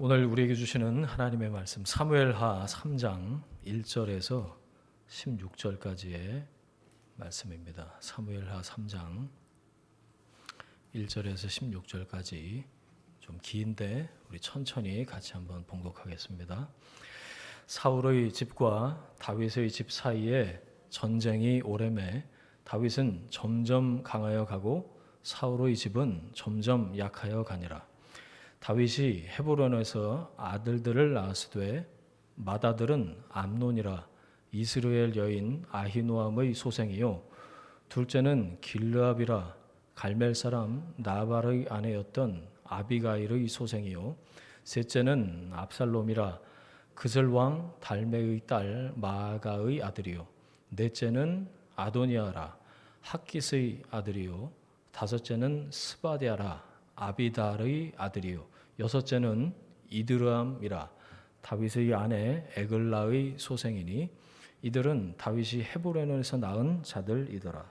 오늘 우리에게 주시는 하나님의 말씀 사무엘하 3장 1절에서 16절까지의 말씀입니다. 사무엘하 3장 1절에서 16절까지 좀 긴데 우리 천천히 같이 한번 봉독하겠습니다. 사울의 집과 다윗의 집 사이에 전쟁이 오래매 다윗은 점점 강하여 가고 사울의 집은 점점 약하여 가니라. 다윗이 헤브론에서 아들들을 낳았으되 맏아들은 암논이라 이스라엘 여인 아히노암의 소생이요 둘째는 길르압이라 갈멜 사람 나발의 아내였던 아비가일의 소생이요 셋째는 압살롬이라 그슬 왕 달메의 딸 마아가의 아들이요 넷째는 아도니아라 학깃의 아들이요 다섯째는 스바디아라 아비달의 아들이요 여섯째는 이드람이라 다윗의 아내 에글라의 소생이니 이들은 다윗이 헤브론에서 낳은 자들이더라.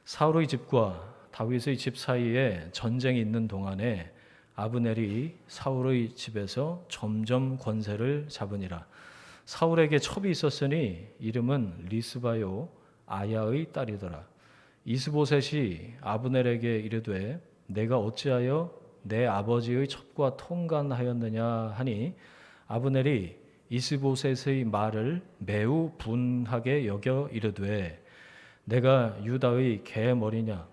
사울의 집과 다윗의 집 사이에 전쟁이 있는 동안에 아브넬이 사울의 집에서 점점 권세를 잡으니라. 사울에게 첩이 있었으니 이름은 리스바요 아야의 딸이더라. 이스보셋이 아브넬에게 이르되 내가 어찌하여 내 아버지의 첩과 통간하였느냐 하니 아브넬이 이스보셋의 말을 매우 분하게 여겨 이르되 내가 유다의 개머리냐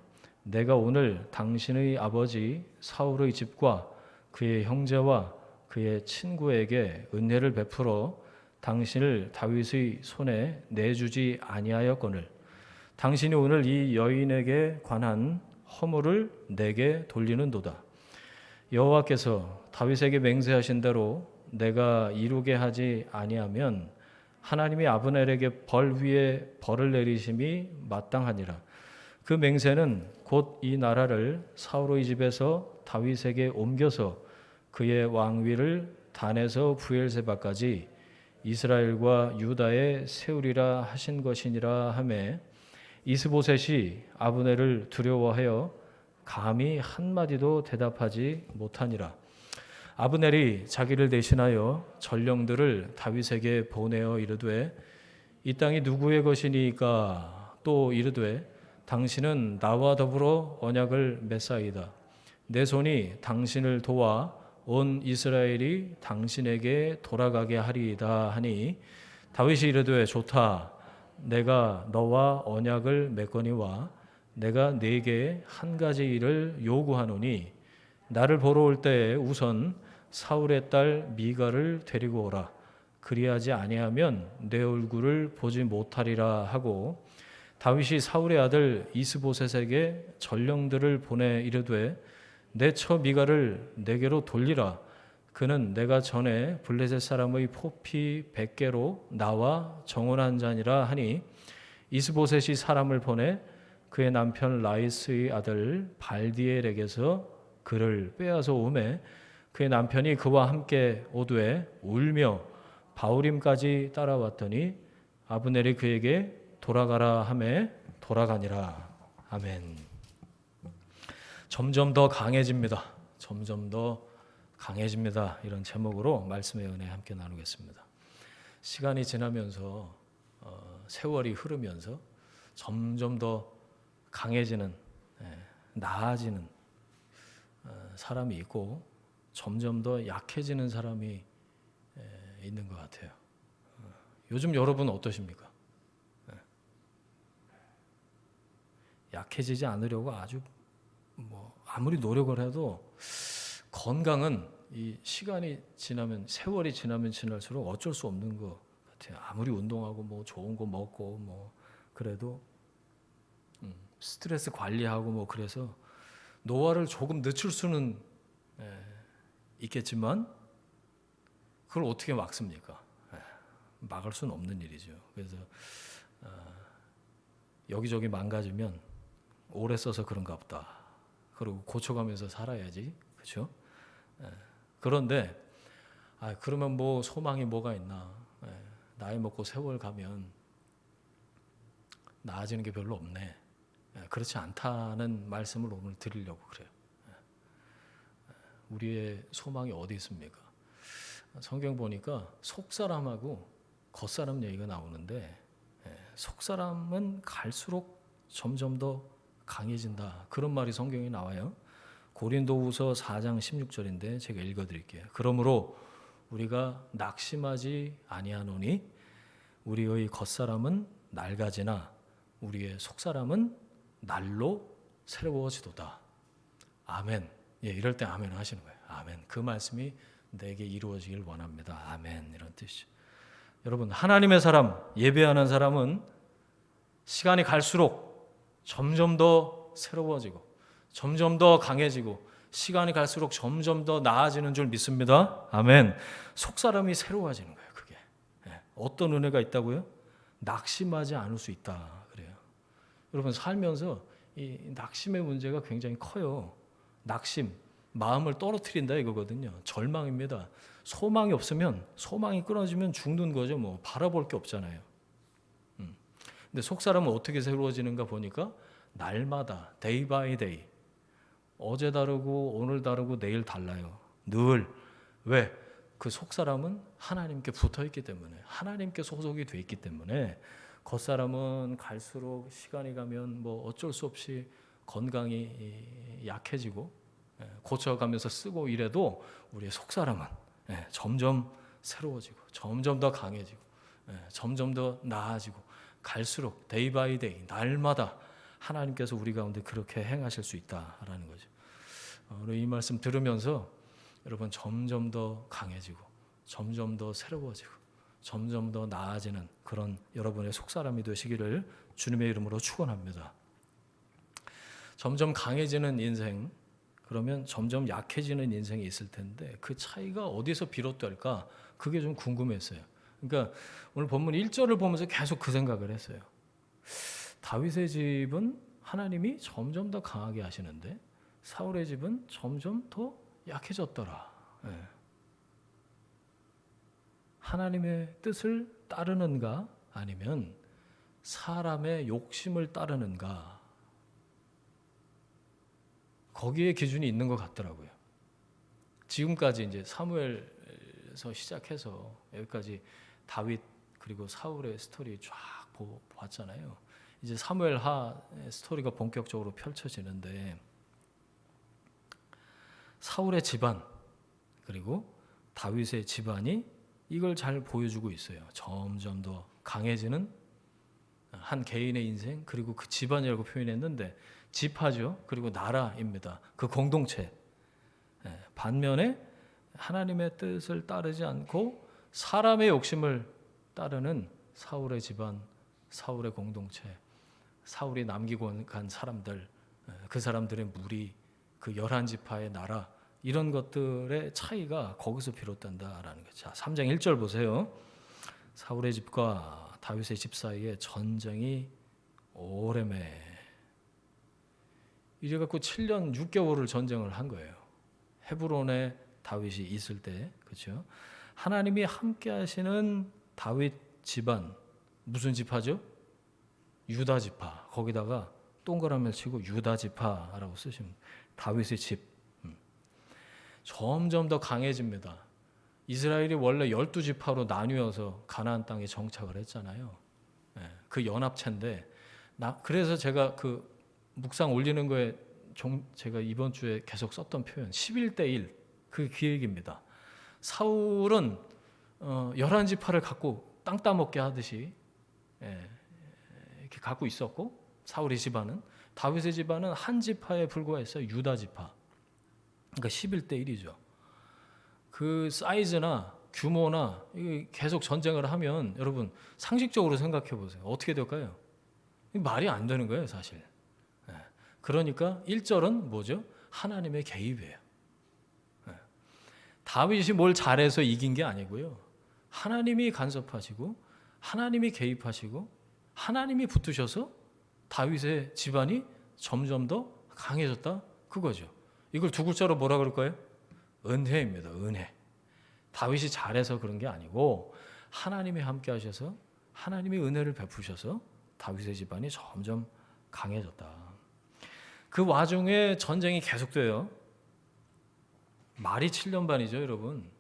내가 오늘 당신의 아버지 사울의 집과 그의 형제와 그의 친구에게 은혜를 베풀어 당신을 다윗의 손에 내주지 아니하였거늘 당신이 오늘 이 여인에게 관한 허물을 내게 돌리는도다. 여호와께서 다윗에게 맹세하신 대로 내가 이루게 하지 아니하면 하나님이 아브넬에게 벌 위에 벌을 내리심이 마땅하니라. 그 맹세는 곧 이 나라를 사울의 집에서 다윗에게 옮겨서 그의 왕위를 단에서 부엘세바까지 이스라엘과 유다에 세우리라 하신 것이니라 하매 이스보셋이 아브넬을 두려워하여 감히 한마디도 대답하지 못하니라. 아브넬이 자기를 대신하여 전령들을 다윗에게 보내어 이르되 이 땅이 누구의 것이니까 또 이르되 당신은 나와 더불어 언약을 맺사이다. 내 손이 당신을 도와 온 이스라엘이 당신에게 돌아가게 하리이다 하니 다윗이 이르되 좋다. 내가 너와 언약을 맺거니와 내가 네게 한 가지 일을 요구하노니 나를 보러 올 때에 우선 사울의 딸 미가를 데리고 오라. 그리하지 아니하면 내 얼굴을 보지 못하리라 하고 다윗이 사울의 아들 이스보셋에게 전령들을 보내 이르되 내 처 미가를 내게로 돌리라. 그는 내가 전에 블레셋 사람의 포피 100개로 나와 정혼한 자니라 하니 이스보셋이 사람을 보내 그의 남편 라이스의 아들 발디엘에게서 그를 빼앗아 오매 그의 남편이 그와 함께 오되 울며 바울임까지 따라왔더니 아브넬이 그에게 돌아가라 하매 돌아가니라. 아멘. 점점 더 강해집니다. 점점 더 강해집니다. 이런 제목으로 말씀의 은혜 함께 나누겠습니다. 시간이 지나면서 세월이 흐르면서 점점 더 강해지는 나아지는 사람이 있고 점점 더 약해지는 사람이 있는 것 같아요. 요즘 여러분 어떠십니까? 약해지지 않으려고 아주 아무리 노력을 해도 건강은 이 시간이 지나면 세월이 지나면 지날수록 어쩔 수 없는 것 같아요. 아무리 운동하고 좋은 거 먹고 그래도 스트레스 관리하고 그래서 노화를 조금 늦출 수는 있겠지만 그걸 어떻게 막습니까? 막을 수는 없는 일이죠. 그래서 여기저기 망가지면 오래 써서 그런가 보다. 그리고 고쳐가면서 살아야지, 그렇죠? 그런데 그러면 소망이 뭐가 있나? 나이 먹고 세월 가면 나아지는 게 별로 없네. 그렇지 않다는 말씀을 오늘 드리려고 그래요. 우리의 소망이 어디 있습니까? 성경 보니까 속사람하고 겉사람 얘기가 나오는데 속사람은 갈수록 점점 더 강해진다. 그런 말이 성경에 나와요. 고린도후서 4장 16절인데 제가 읽어드릴게요. 그러므로 우리가 낙심하지 아니하노니 우리의 겉사람은 낡아지나 우리의 속사람은 날로 새로워지도다. 아멘. 예, 이럴 때 아멘 하시는 거예요. 아멘. 그 말씀이 내게 이루어지길 원합니다. 아멘. 이런 뜻이죠. 여러분, 하나님의 사람, 예배하는 사람은 시간이 갈수록 점점 더 새로워지고 점점 더 강해지고 시간이 갈수록 점점 더 나아지는 줄 믿습니다. 아멘. 속사람이 새로워지는 거예요. 그게 어떤 은혜가 있다고요? 낙심하지 않을 수 있다 그래요. 여러분, 살면서 이 낙심의 문제가 굉장히 커요. 낙심, 마음을 떨어뜨린다 이거거든요. 절망입니다. 소망이 없으면, 소망이 끊어지면 죽는 거죠. 뭐 바라볼 게 없잖아요. 근데 속사람은 어떻게 새로워지는가 보니까 날마다 day by day, 어제 다르고 오늘 다르고 내일 달라요. 늘. 왜? 그 속사람은 하나님께 붙어있기 때문에, 하나님께 소속이 돼 있기 때문에. 겉사람은 갈수록 시간이 가면 뭐 어쩔 수 없이 건강이 약해지고 고쳐가면서 쓰고 이래도 우리의 속사람은 점점 새로워지고 점점 더 강해지고 점점 더 나아지고 갈수록 데이 바이 데이 날마다 하나님께서 우리 가운데 그렇게 행하실 수 있다라는 거죠. 이 말씀 들으면서 여러분 점점 더 강해지고 점점 더 새로워지고 점점 더 나아지는 그런 여러분의 속사람이 되시기를 주님의 이름으로 축원합니다. 점점 강해지는 인생, 그러면 점점 약해지는 인생이 있을 텐데 그 차이가 어디서 비롯될까? 그게 좀 궁금했어요. 그러니까 오늘 본문 1절을 보면서 계속 그 생각을 했어요. 다윗의 집은 하나님이 점점 더 강하게 하시는데 사울의 집은 점점 더 약해졌더라. 하나님의 뜻을 따르는가 아니면 사람의 욕심을 따르는가, 거기에 기준이 있는 것 같더라고요. 지금까지 이제 사무엘에서 시작해서 여기까지 다윗 그리고 사울의 스토리 쫙 봤잖아요. 이제 사무엘하 스토리가 본격적으로 펼쳐지는데 사울의 집안 그리고 다윗의 집안이 이걸 잘 보여주고 있어요. 점점 더 강해지는 한 개인의 인생, 그리고 그 집안이라고 표현했는데 지파죠. 그리고 나라입니다. 그 공동체. 반면에 하나님의 뜻을 따르지 않고 사람의 욕심을 따르는 사울의 집안, 사울의 공동체, 사울이 남기고 간 사람들, 그 사람들의 무리, 그 11지파의 나라, 이런 것들의 차이가 거기서 비롯된다라는 거죠. 3장 1절 보세요. 사울의 집과 다윗의 집 사이에 전쟁이 오래매. 이래갖고 7년 6개월을 전쟁을 한 거예요. 헤브론에 다윗이 있을 때, 그렇죠? 하나님이 함께하시는 다윗 집안, 무슨 지파죠? 유다 지파. 거기다가 동그라미를 치고 유다 지파라고 쓰시면 다윗의 집. 점점 더 강해집니다. 이스라엘이 원래 12지파로 나뉘어서 가나안 땅에 정착을 했잖아요. 그 연합체인데, 그래서 제가 그 묵상 올리는 거에 제가 이번 주에 계속 썼던 표현 11대 1, 그 기획입니다. 사울은 11지파를 갖고 땅 따먹게 하듯이 이렇게 갖고 있었고, 사울의 집안은, 다윗의 집안은 한 지파에 불과했어요. 유다 지파. 그러니까 11대 1이죠. 그 사이즈나 규모나 계속 전쟁을 하면 여러분 상식적으로 생각해 보세요. 어떻게 될까요? 말이 안 되는 거예요, 사실. 그러니까 1절은 뭐죠? 하나님의 개입이에요. 다윗이 뭘 잘해서 이긴 게 아니고요. 하나님이 간섭하시고 하나님이 개입하시고 하나님이 붙으셔서 다윗의 집안이 점점 더 강해졌다, 그거죠. 이걸 두 글자로 뭐라 그럴까요? 은혜입니다. 은혜. 다윗이 잘해서 그런 게 아니고 하나님이 함께 하셔서 하나님이 은혜를 베푸셔서 다윗의 집안이 점점 강해졌다. 그 와중에 전쟁이 계속돼요. 말이 7년 반이죠, 여러분.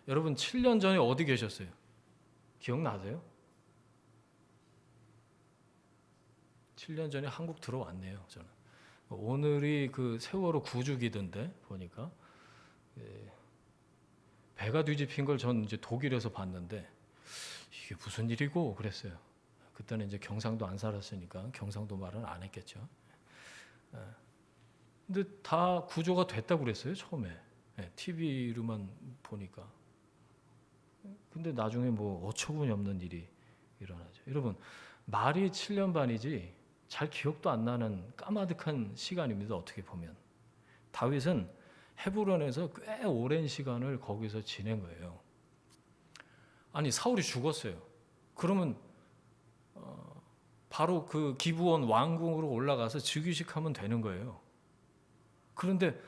여러분 7년 전에 어디 계셨어요? 기억나세요? 7년 전에 한국 들어왔네요. 저는 오늘이 그 세월호 9주기던데 보니까 배가 뒤집힌 걸 전 이제 독일에서 봤는데 이게 무슨 일이고 그랬어요. 그때는 이제 경상도 안 살았으니까 경상도 말은 안 했겠죠. 근데 다 구조가 됐다고 그랬어요 처음에. TV로만 보니까. 근데 나중에 뭐 어처구니 없는 일이 일어나죠. 여러분 말이 7년 반이지 잘 기억도 안 나는 까마득한 시간입니다. 어떻게 보면 다윗은 헤브론에서 꽤 오랜 시간을 거기서 지낸 거예요. 아니 사울이 죽었어요. 그러면 바로 그 기브온 왕궁으로 올라가서 즉위식하면 되는 거예요. 그런데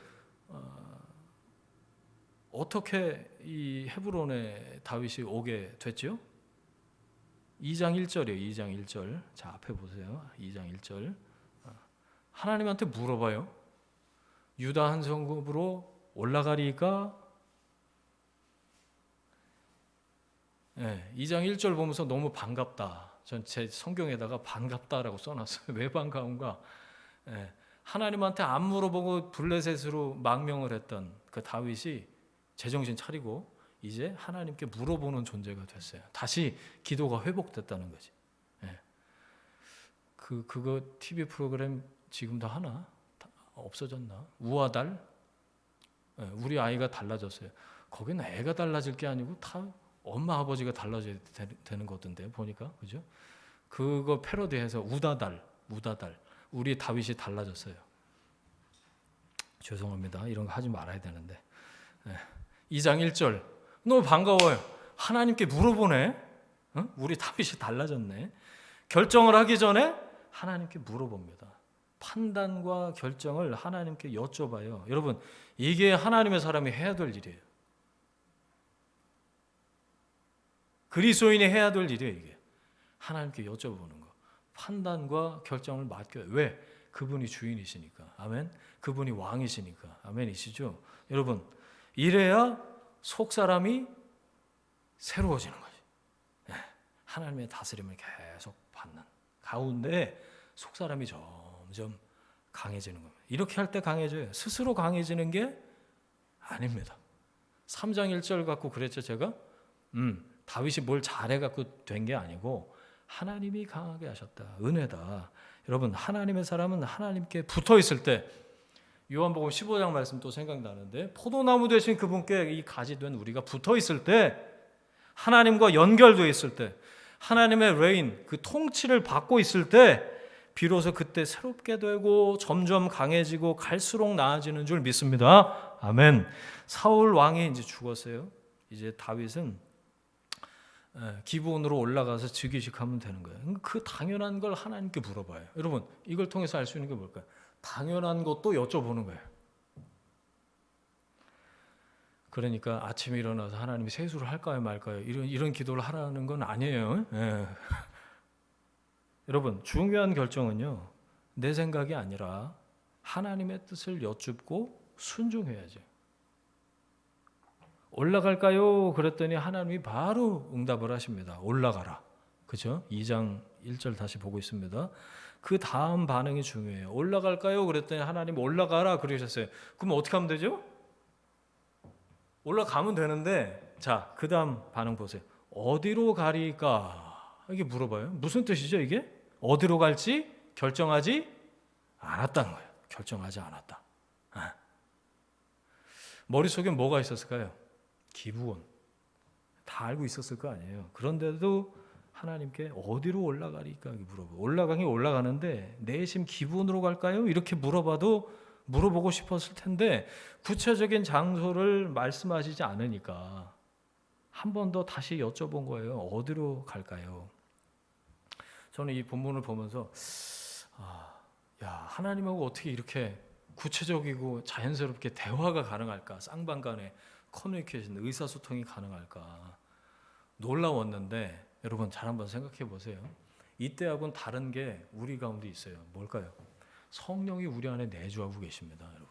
어떻게 이 헤브론에 다윗이 오게 됐죠? 2장 1절이에요. 2장 1절. 자, 앞에 보세요. 2장 1절. 하나님한테 물어봐요. 유다 한 성읍으로 올라가리까? 2장 1절 보면서 너무 반갑다. 전 제 성경에다가 반갑다라고 써놨어요. 왜 반가운가? 하나님한테 안 물어보고 블레셋으로 망명을 했던 그 다윗이 제정신 차리고 이제 하나님께 물어보는 존재가 됐어요. 다시 기도가 회복됐다는 거지. 그거 TV 프로그램 지금도 하나? 없어졌나? 우아달? 우리 아이가 달라졌어요. 거기는 애가 달라질 게 아니고 다 엄마 아버지가 달라져야 되는 거던데 보니까 그죠? 그거 패러디해서 우다달 우리 다윗이 달라졌어요. 죄송합니다. 이런 거 하지 말아야 되는데. 2장 1절 너무 반가워요. 하나님께 물어보네. 우리 다윗이 달라졌네. 결정을 하기 전에 하나님께 물어봅니다. 판단과 결정을 하나님께 여쭤봐요. 여러분 이게 하나님의 사람이 해야 될 일이에요. 그리스도인이 해야 될 일이에요. 이게 하나님께 여쭤보는 거. 판단과 결정을 맡겨요. 왜? 그분이 주인이시니까. 아멘. 그분이 왕이시니까. 아멘이시죠? 여러분 이래야 속 사람이 새로워지는 거지. 하나님의 다스림을 계속 받는 가운데 속 사람이 점점 강해지는 겁니다. 이렇게 할 때 강해져요. 스스로 강해지는 게 아닙니다. 3장 1절 갖고 그랬죠 제가? 다윗이 뭘 잘해갖고 된 게 아니고 하나님이 강하게 하셨다. 은혜다. 여러분 하나님의 사람은 하나님께 붙어있을 때 요한복음 15장 말씀 또 생각나는데 포도나무 되신 그분께 이 가지 된 우리가 붙어있을 때 하나님과 연결되어 있을 때 하나님의 레인 그 통치를 받고 있을 때 비로소 그때 새롭게 되고 점점 강해지고 갈수록 나아지는 줄 믿습니다. 아멘. 사울 왕이 이제 죽었어요. 이제 다윗은 기브온으로 올라가서 즉위식하면 되는 거예요. 그 당연한 걸 하나님께 물어봐요. 여러분 이걸 통해서 알 수 있는 게 뭘까요? 당연한 것도 여쭤보는 거예요. 그러니까 아침에 일어나서 하나님이 세수를 할까요 말까요 이런 기도를 하라는 건 아니에요. 여러분 중요한 결정은요 내 생각이 아니라 하나님의 뜻을 여쭙고 순종해야죠. 올라갈까요? 그랬더니 하나님이 바로 응답을 하십니다. 올라가라. 그죠? 2장 1절 다시 보고 있습니다. 그 다음 반응이 중요해요. 올라갈까요? 그랬더니 하나님 올라가라 그러셨어요. 그럼 어떻게 하면 되죠? 올라가면 되는데 자, 그 다음 반응 보세요. 어디로 가리까? 이게 물어봐요. 무슨 뜻이죠 이게? 어디로 갈지 결정하지 않았다는 거예요. 결정하지 않았다. 머릿속에 뭐가 있었을까요? 기브온. 다 알고 있었을 거 아니에요. 그런데도 하나님께 어디로 올라가리까 물어보고 올라가긴 올라가는데 내심 기브온으로 갈까요? 이렇게 물어봐도 물어보고 싶었을 텐데 구체적인 장소를 말씀하시지 않으니까 한 번 더 다시 여쭤본 거예요. 어디로 갈까요? 저는 이 본문을 보면서 하나님하고 어떻게 이렇게 구체적이고 자연스럽게 대화가 가능할까? 쌍방간의 커뮤니케이션, 의사소통이 가능할까? 놀라웠는데 여러분 잘 한번 생각해 보세요. 이때하고는 다른 게 우리 가운데 있어요. 뭘까요? 성령이 우리 안에 내주하고 계십니다, 여러분.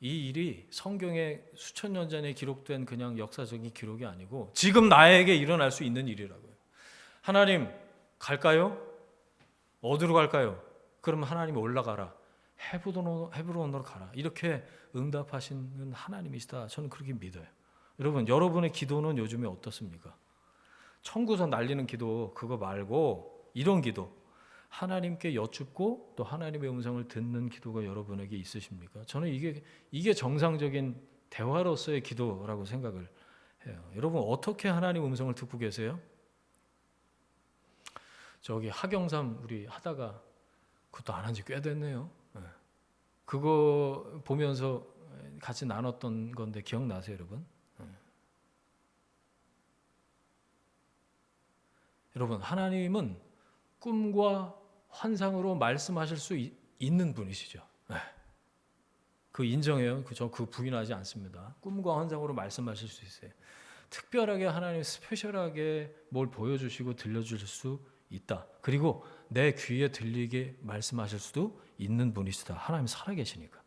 이 일이 성경에 수천 년 전에 기록된 그냥 역사적인 기록이 아니고 지금 나에게 일어날 수 있는 일이라고요. 하나님 갈까요? 어디로 갈까요? 그러면 하나님이 올라가라. 헤브론으로 가라. 이렇게 응답하시는 하나님이시다. 저는 그렇게 믿어요. 여러분, 여러분의 기도는 요즘에 어떻습니까? 청구서 날리는 기도 그거 말고 이런 기도, 하나님께 여쭙고 또 하나님의 음성을 듣는 기도가 여러분에게 있으십니까? 저는 이게 정상적인 대화로서의 기도라고 생각을 해요. 여러분, 어떻게 하나님 음성을 듣고 계세요? 저기 하경삼 우리 하다가 그것도 안 한 지 꽤 됐네요. 그거 보면서 같이 나눴던 건데 기억나세요, 여러분? 여러분, 하나님은 꿈과 환상으로 말씀하실 수 있는 분이시죠. 그 인정해요. 저 그 부인하지 않습니다. 꿈과 환상으로 말씀하실 수 있어요. 특별하게 하나님 스페셜하게 뭘 보여주시고 들려주실 수 있다. 그리고 내 귀에 들리게 말씀하실 수도 있는 분이시다. 하나님 살아계시니까.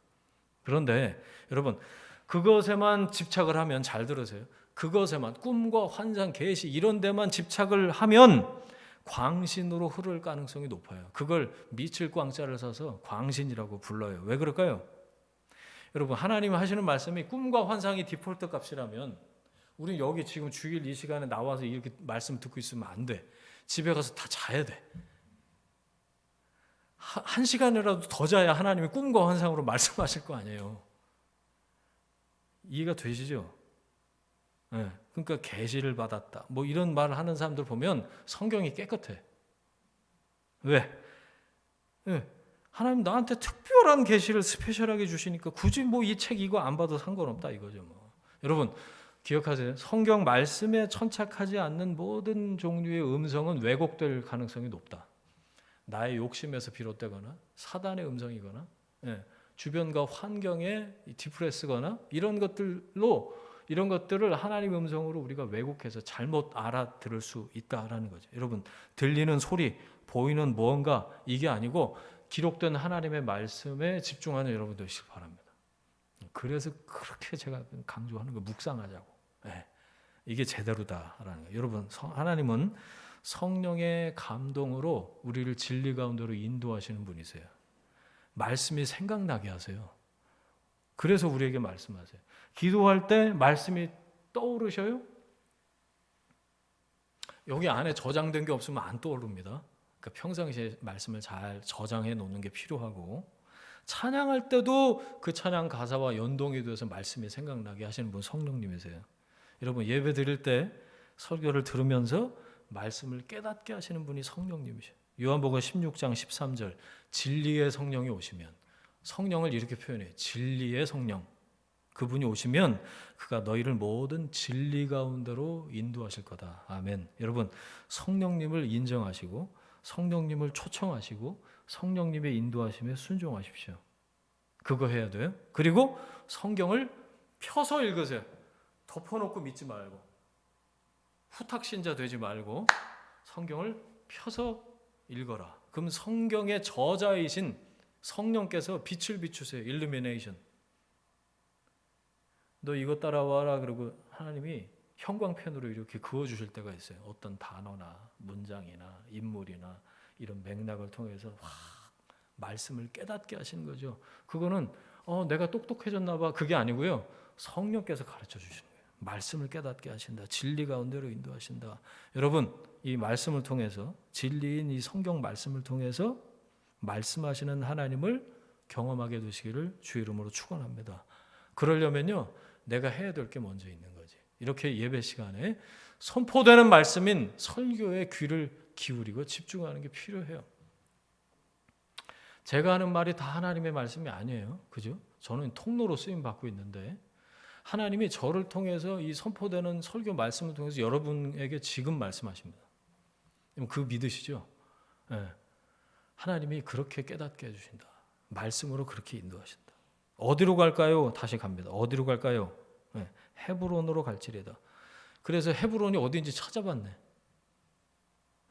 그런데 여러분, 그것에만 집착을 하면, 잘 들으세요. 그것에만, 꿈과 환상, 계시 이런 데만 집착을 하면 광신으로 흐를 가능성이 높아요. 그걸 미칠 광자를 사서 광신이라고 불러요. 왜 그럴까요? 여러분, 하나님 하시는 말씀이 꿈과 환상이 디폴트 값이라면 우리 여기 지금 주일 이 시간에 나와서 이렇게 말씀 듣고 있으면 안 돼. 집에 가서 다 자야 돼. 한 시간이라도 더 자야 하나님이 꿈과 환상으로 말씀하실 거 아니에요. 이해가 되시죠? 네. 그러니까 계시를 받았다. 뭐 이런 말을 하는 사람들 보면 성경이 깨끗해. 왜? 네. 하나님 나한테 특별한 계시를 스페셜하게 주시니까 굳이 뭐 이 책 이거 안 봐도 상관없다 이거죠. 뭐. 여러분 기억하세요. 성경 말씀에 천착하지 않는 모든 종류의 음성은 왜곡될 가능성이 높다. 나의 욕심에서 비롯되거나 사단의 음성이거나 주변과 환경의 디프레스거나 이런 것들을 하나님의 음성으로 우리가 왜곡해서 잘못 알아들을 수 있다라는 거죠. 여러분 들리는 소리, 보이는 무언가 이게 아니고 기록된 하나님의 말씀에 집중하는 여러분들 되시길 바랍니다. 그래서 그렇게 제가 강조하는 거 묵상하자고. 이게 제대로다라는 거예요. 여러분 하나님은 성령의 감동으로 우리를 진리 가운데로 인도하시는 분이세요. 말씀이 생각나게 하세요. 그래서 우리에게 말씀하세요. 기도할 때 말씀이 떠오르셔요? 여기 안에 저장된 게 없으면 안 떠오릅니다. 그러니까 평상시에 말씀을 잘 저장해 놓는 게 필요하고 찬양할 때도 그 찬양 가사와 연동이 돼서 말씀이 생각나게 하시는 분 성령님이세요. 여러분 예배 드릴 때 설교를 들으면서 말씀을 깨닫게 하시는 분이 성령님이셔요. 요한복음 16장 13절 진리의 성령이 오시면 성령을 이렇게 표현해요. 진리의 성령. 그분이 오시면 그가 너희를 모든 진리 가운데로 인도하실 거다. 아멘. 여러분 성령님을 인정하시고 성령님을 초청하시고 성령님의 인도하심에 순종하십시오. 그거 해야 돼요. 그리고 성경을 펴서 읽으세요. 덮어놓고 믿지 말고 후탁신자 되지 말고 성경을 펴서 읽어라. 그럼 성경의 저자이신 성령께서 빛을 비추세요. 일루미네이션. 너 이거 따라와라. 그리고 하나님이 형광펜으로 이렇게 그어주실 때가 있어요. 어떤 단어나 문장이나 인물이나 이런 맥락을 통해서 말씀을 깨닫게 하시는 거죠. 그거는 내가 똑똑해졌나 봐. 그게 아니고요. 성령께서 가르쳐 주시는 거예요. 말씀을 깨닫게 하신다. 진리 가운데로 인도하신다. 여러분 이 말씀을 통해서 진리인 이 성경 말씀을 통해서 말씀하시는 하나님을 경험하게 되시기를 주 이름으로 축원합니다. 그러려면요. 내가 해야 될 게 먼저 있는 거지. 이렇게 예배 시간에 선포되는 말씀인 설교에 귀를 기울이고 집중하는 게 필요해요. 제가 하는 말이 다 하나님의 말씀이 아니에요. 그죠? 저는 통로로 쓰임 받고 있는데 하나님이 저를 통해서 이 선포되는 설교 말씀을 통해서 여러분에게 지금 말씀하십니다. 그 믿으시죠? 네. 하나님이 그렇게 깨닫게 해주신다. 말씀으로 그렇게 인도하신다. 어디로 갈까요? 다시 갑니다. 어디로 갈까요? 네. 헤브론으로 갈지리다. 그래서 헤브론이 어디인지 찾아봤네.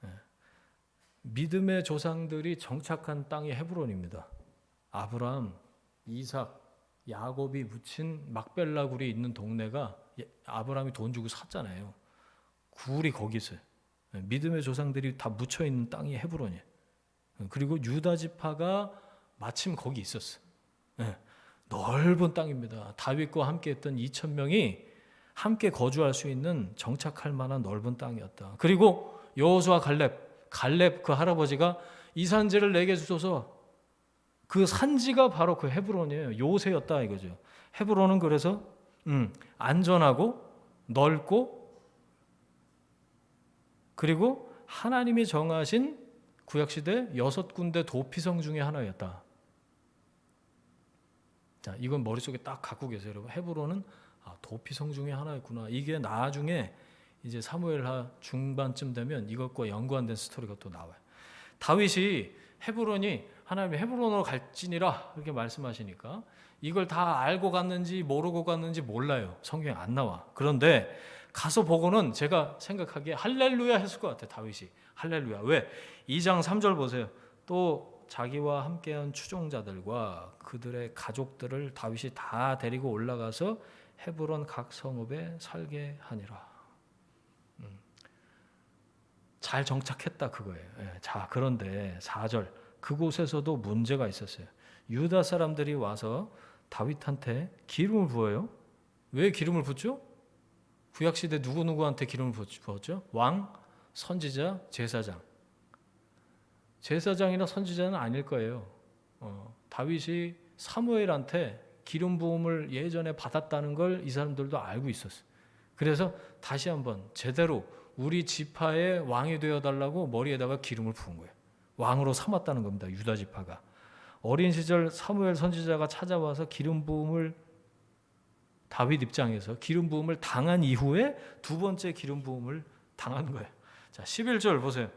네. 믿음의 조상들이 정착한 땅이 헤브론입니다. 아브라함, 이삭, 야곱이 묻힌 막벨라 굴이 있는 동네가 아브라함이 돈 주고 샀잖아요. 굴이 거기 있어요. 믿음의 조상들이 다 묻혀 있는 땅이 헤브론이에요. 그리고 유다 지파가 마침 거기 있었어. 넓은 땅입니다. 다윗과 함께했던 2,000명이 함께 거주할 수 있는 정착할 만한 넓은 땅이었다. 그리고 여호수아 갈렙 그 할아버지가 이 산지를 내게 주소서. 그 산지가 바로 그 헤브론이에요. 요새였다 이거죠. 헤브론은 그래서 안전하고 넓고 그리고 하나님이 정하신 구약시대 6군데 도피성 중에 하나였다. 자, 이건 머릿속에 딱 갖고 계세요, 여러분. 헤브론은 도피성 중에 하나였구나. 이게 나중에 이제 사무엘하 중반쯤 되면 이것과 연관된 스토리가 또 나와요. 다윗이 헤브론이 하나님이 헤브론으로 갈지니라 이렇게 말씀하시니까 이걸 다 알고 갔는지 모르고 갔는지 몰라요. 성경에 안 나와. 그런데 가서 보고는 제가 생각하기에 할렐루야 했을 것 같아요. 다윗이 할렐루야. 왜? 2장 3절 보세요. 또 자기와 함께한 추종자들과 그들의 가족들을 다윗이 다 데리고 올라가서 헤브론 각 성읍에 살게 하니라. 잘 정착했다 그거예요. 자, 그런데 4절 그곳에서도 문제가 있었어요. 유다 사람들이 와서 다윗한테 기름을 부어요. 왜 기름을 붓죠? 구약시대 누구누구한테 기름을 부었죠? 왕, 선지자, 제사장. 제사장이나 선지자는 아닐 거예요. 다윗이 사무엘한테 기름 부음을 예전에 받았다는 걸 이 사람들도 알고 있었어요. 그래서 다시 한번 제대로 우리 지파의 왕이 되어달라고 머리에다가 기름을 부은 거예요. 왕으로 삼았다는 겁니다. 유다 지파가. 어린 시절 사무엘 선지자가 찾아와서 기름 부음을 다윗 입장에서 기름 부음을 당한 이후에 두 번째 기름 부음을 당한 거예요. 자, 11절 보세요.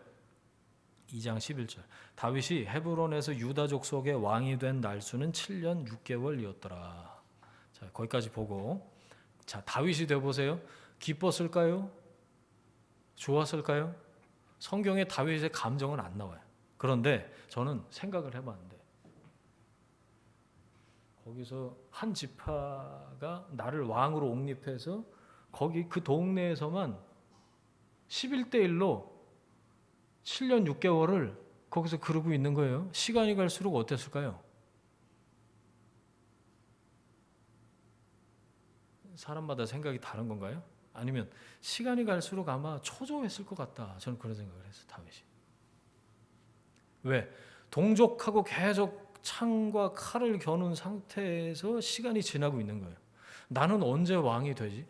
2장 11절. 다윗이 헤브론에서 유다족 속의 왕이 된 날수는 7년 6개월이었더라. 자, 거기까지 보고 자, 다윗이 되어 보세요. 기뻤을까요? 좋았을까요? 성경에 다윗의 감정은 안 나와요. 그런데 저는 생각을 해봤는데 거기서 한 지파가 나를 왕으로 옹립해서 거기 그 동네에서만 11대 1로 7년 6개월을 거기서 그러고 있는 거예요. 시간이 갈수록 어땠을까요? 사람마다 생각이 다른 건가요? 아니면 시간이 갈수록 아마 초조했을 것 같다. 저는 그런 생각을 했어요. 다윗이. 왜? 동족하고 계속 창과 칼을 겨눈 상태에서 시간이 지나고 있는 거예요. 나는 언제 왕이 되지?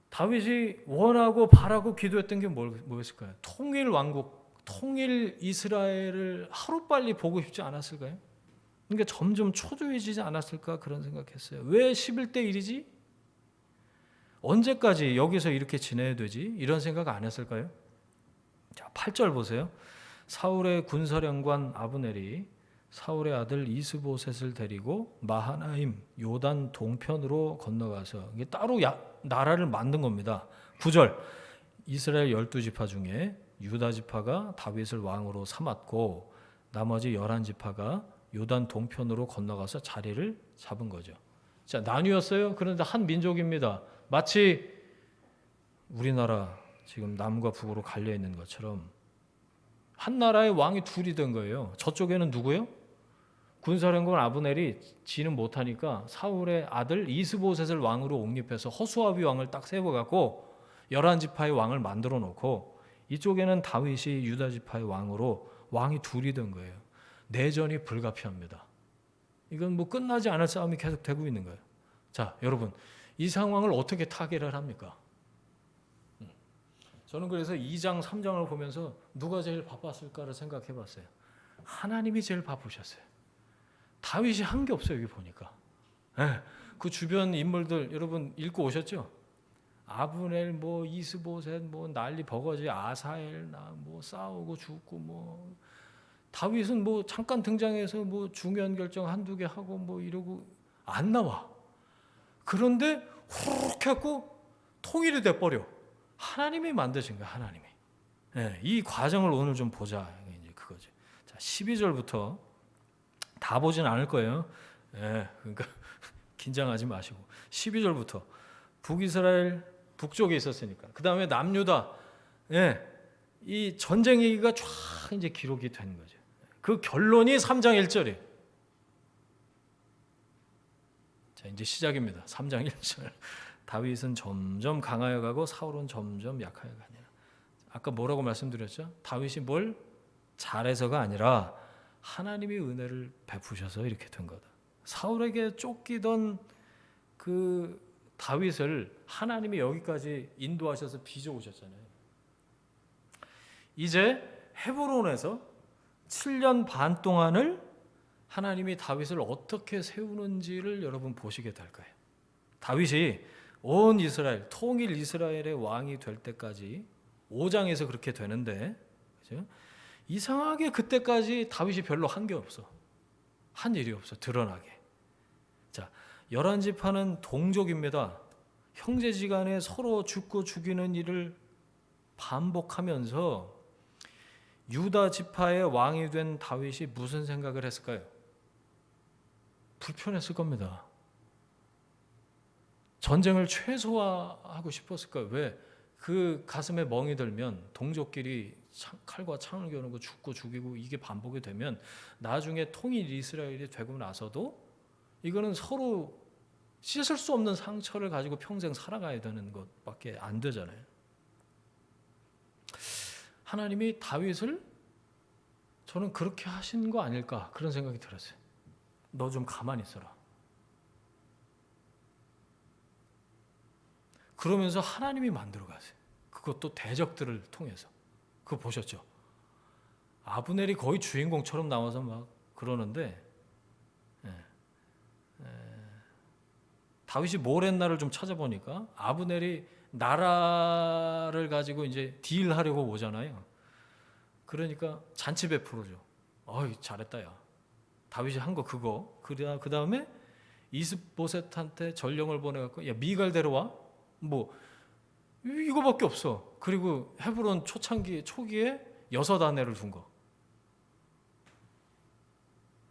다윗이 원하고 바라고 기도했던 게 뭐였을까요? 통일 왕국, 통일 이스라엘을 하루빨리 보고 싶지 않았을까요? 그러니까 점점 초조해지지 않았을까 그런 생각했어요. 왜 11대 1이지? 언제까지 여기서 이렇게 지내야 되지? 이런 생각 안 했을까요? 자, 8절 보세요. 사울의 군사령관 아브넬이 사울의 아들 이스보셋을 데리고 마하나임 요단 동편으로 건너가서 이게 따로 나라를 만든 겁니다. 9절 이스라엘 12지파 중에 유다 지파가 다윗을 왕으로 삼았고 나머지 11지파가 요단 동편으로 건너가서 자리를 잡은 거죠. 자, 나뉘었어요. 그런데 한 민족입니다. 마치 우리나라 지금 남과 북으로 갈려 있는 것처럼 한 나라의 왕이 둘이 된 거예요. 저쪽에는 누구예요? 군사령관 아브넬이 지는 못하니까 사울의 아들 이스보셋을 왕으로 옹립해서 허수아비 왕을 딱 세워갖고 11지파의 왕을 만들어 놓고 이쪽에는 다윗이 유다 지파의 왕으로 왕이 둘이 된 거예요. 내전이 불가피합니다. 이건 뭐 끝나지 않을 싸움이 계속 되고 있는 거예요. 자, 여러분 이 상황을 어떻게 타개를 합니까? 저는 그래서 2장 3장을 보면서 누가 제일 바빴을까를 생각해 봤어요. 하나님이 제일 바쁘셨어요. 다윗이 한 게 없어요. 여기 보니까. 그 주변 인물들 여러분 읽고 오셨죠? 아브넬 뭐 이스보셋 뭐 난리 버거지 아사엘 나 뭐 싸우고 죽고 뭐 다윗은 뭐 잠깐 등장해서 뭐 중요한 결정 한두 개 하고 뭐 이러고 안 나와. 그런데 후룩 하고 통일이 돼 버려. 하나님이 만드신 거야, 하나님이. 이 과정을 오늘 좀 보자. 이제 그거죠. 자, 12절부터 다 보진 않을 거예요. 그러니까 긴장하지 마시고 12절부터 북이스라엘 북쪽에 있었으니까 그 다음에 남유다 이 전쟁 얘기가 쫙 이제 기록이 된 거죠. 그 결론이 3장 1절이에요. 자, 이제 시작입니다. 3장 1절. 다윗은 점점 강하여 가고 사울은 점점 약하여 가니라. 아까 뭐라고 말씀드렸죠? 다윗이 뭘 잘해서가 아니라 하나님이 은혜를 베푸셔서 이렇게 된 거다. 사울에게 쫓기던 그 다윗을 하나님이 여기까지 인도하셔서 빚어오셨잖아요. 이제 헤브론에서 7년 반 동안을 하나님이 다윗을 어떻게 세우는지를 여러분 보시게 될 거예요. 다윗이 온 이스라엘, 통일 이스라엘의 왕이 될 때까지 5장에서 그렇게 되는데, 그죠? 이상하게 그때까지 다윗이 별로 한 게 없어. 한 일이 없어, 드러나게. 자, 11지파는 동족입니다. 형제지간에 서로 죽고 죽이는 일을 반복하면서 유다 지파의 왕이 된 다윗이 무슨 생각을 했을까요? 불편했을 겁니다. 전쟁을 최소화하고 싶었을까요? 왜? 그 가슴에 멍이 들면 동족끼리 칼과 창을 겨누고 죽고 죽이고 이게 반복이 되면 나중에 통일 이스라엘이 되고 나서도 이거는 서로 씻을 수 없는 상처를 가지고 평생 살아가야 되는 것밖에 안 되잖아요. 하나님이 다윗을 저는 그렇게 하신 거 아닐까 그런 생각이 들었어요. 너 좀 가만히 있어라. 그러면서 하나님이 만들어 가세요. 그것도 대적들을 통해서. 그거 보셨죠? 아브넬이 거의 주인공처럼 나와서 막 그러는데 다윗이 뭘 했나를 좀 찾아보니까 아브넬이 나라를 가지고 이제 딜하려고 오잖아요. 그러니까 잔치 베풀어줘. 어이 잘했다 야. 다윗이 한 거 그거. 그 다음에 이스보셋한테 전령을 보내갖고 야 미갈 데려와. 뭐 이거밖에 없어. 그리고 헤브론 초기에 6 아내를 둔 거.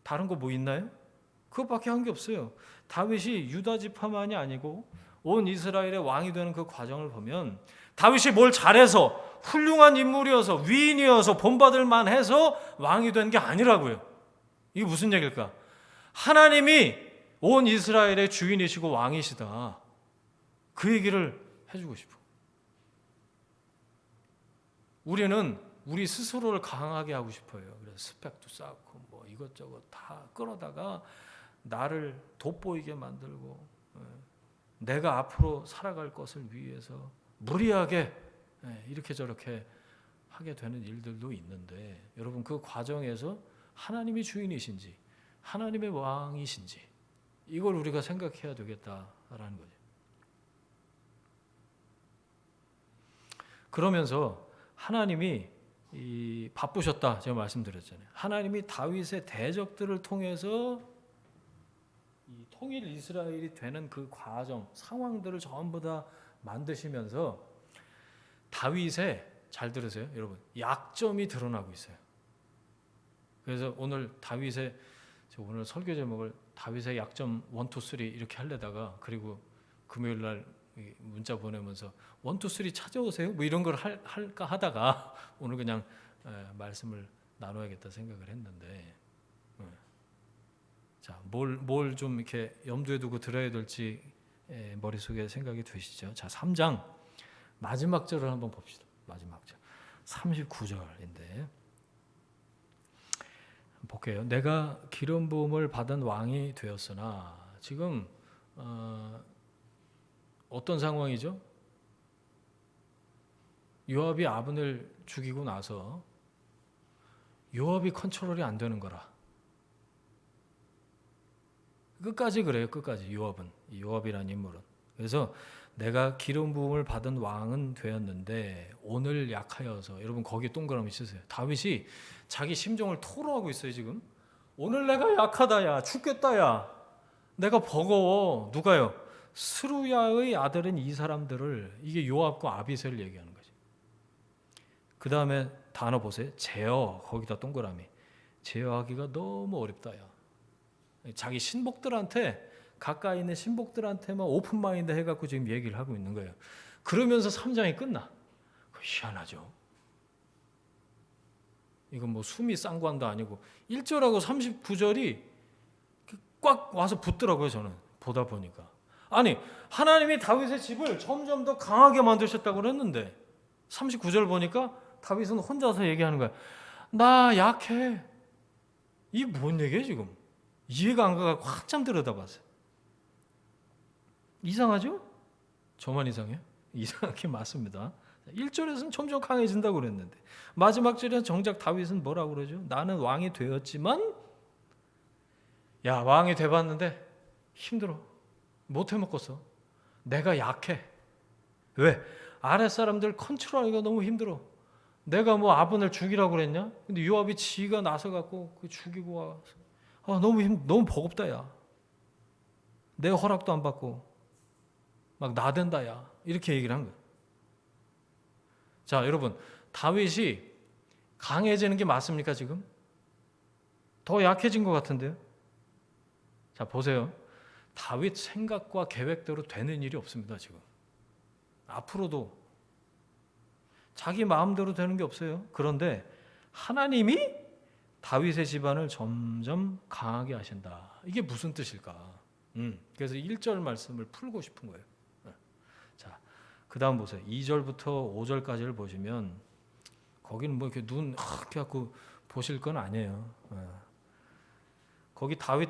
다른 거 뭐 있나요? 그것밖에 한 게 없어요. 다윗이 유다 지파만이 아니고 온 이스라엘의 왕이 되는 그 과정을 보면 다윗이 뭘 잘해서 훌륭한 인물이어서 위인이어서 본받을 만해서 왕이 된 게 아니라고요. 이게 무슨 얘기일까? 하나님이 온 이스라엘의 주인이시고 왕이시다. 그 얘기를 해주고 싶어. 우리는 우리 스스로를 강하게 하고 싶어요. 그래서 스펙도 쌓고 뭐 이것저것 다 끌어다가 나를 돋보이게 만들고 내가 앞으로 살아갈 것을 위해서 무리하게 이렇게 저렇게 하게 되는 일들도 있는데 여러분 그 과정에서 하나님이 주인이신지 하나님의 왕이신지 이걸 우리가 생각해야 되겠다라는 거죠. 그러면서 하나님이 바쁘셨다 제가 말씀드렸잖아요. 하나님이 다윗의 대적들을 통해서 이 통일 이스라엘이 되는 그 과정 상황들을 전부 다 만드시면서 다윗의 잘 들으세요 여러분 약점이 드러나고 있어요. 그래서 오늘 다윗의 오늘 설교 제목을 다윗의 약점 1, 2, 3 이렇게 하려다가 그리고 금요일 날 문자 보내면서 1, 2, 3 찾아오세요 뭐 이런 걸 할까 하다가 오늘 그냥 말씀을 나눠야겠다 생각을 했는데 자, 뭘 좀 이렇게 염두에 두고 들어야 될지 머릿속에 생각이 드시죠? 자, 3장 마지막 절을 한번 봅시다. 마지막 절 39절인데 볼게요. 내가 기름 부음을 받은 왕이 되었으나 지금 어떤 상황이죠? 요압이 아브넬 죽이고 나서 요압이 컨트롤이 안 되는 거라. 끝까지 그래요. 끝까지 요압이라는 인물은. 그래서 내가 기름 부음을 받은 왕은 되었는데 오늘 약하여서 여러분 거기에 동그라미 치세요. 다윗이 자기 심정을 토로하고 있어요 지금. 오늘 내가 약하다 야 죽겠다 야 내가 버거워. 누가요? 스루야의 아들은 이 사람들을 이게 요압과 아비새를 얘기하는 거지. 그 다음에 단어 보세요. 제어 거기다 동그라미. 제어하기가 너무 어렵다 야. 자기 신복들한테 가까이 있는 신복들한테만 오픈마인드 해갖고 지금 얘기를 하고 있는 거예요. 그러면서 3장이 끝나. 희한하죠. 이건 뭐 수미 쌍관도 아니고 1절하고 39절이 꽉 와서 붙더라고요. 저는 보다 보니까. 아니 하나님이 다윗의 집을 점점 더 강하게 만드셨다고 그랬는데 39절 보니까 다윗은 혼자서 얘기하는 거야. 나 약해. 이게 뭔 얘기예요 지금? 이해가 안 가고 한참 들여다봤어요. 이상하죠? 저만 이상해요? 이상하게 맞습니다. 1절에서는 점점 강해진다고 그랬는데 마지막 절에 정작 다윗은 뭐라고 그러죠? 나는 왕이 되었지만 야 왕이 돼봤는데 힘들어. 못 해먹겠어. 내가 약해. 왜? 아랫사람들 컨트롤하기가 너무 힘들어. 내가 뭐 아브넬 죽이라고 그랬냐? 근데 요압이 지가 나서갖고 그 죽이고 와서 너무 버겁다 야. 내 허락도 안 받고 막 나댄다 야. 이렇게 얘기를 한 거예요. 자 여러분 다윗이 강해지는 게 맞습니까 지금? 더 약해진 것 같은데요. 자 보세요. 다윗 생각과 계획대로 되는 일이 없습니다 지금. 앞으로도 자기 마음대로 되는 게 없어요. 그런데 하나님이 다윗의 집안을 점점 강하게 하신다. 이게 무슨 뜻일까? 그래서 1절 말씀을 풀고 싶은 거예요. 자, 그 다음 보세요. 2절부터 5절까지를 보시면 거기는 뭐 이렇게 눈 이렇게 갖고 보실 건 아니에요. 거기 다윗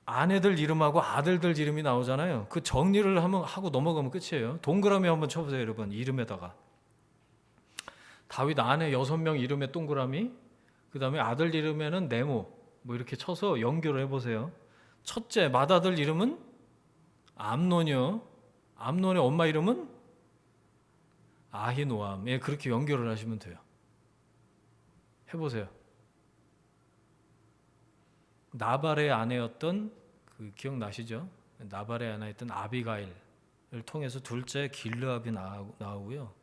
아내들 이름하고 아들들 이름이 나오잖아요. 그 정리를 하고 넘어가면 끝이에요. 동그라미 한번 쳐보세요, 여러분. 이름에다가 다윗 아내 6명 이름에 동그라미, 그 다음에 아들 이름에는 네모, 뭐 이렇게 쳐서 연결을 해보세요. 첫째 맏아들 이름은 암논이요. 암논의 엄마 이름은 아히노암. 예, 그렇게 연결을 하시면 돼요. 해보세요. 나발의 아내였던 그 기억나시죠? 나발의 아내였던 아비가일을 통해서 둘째 길르압이 나오고요.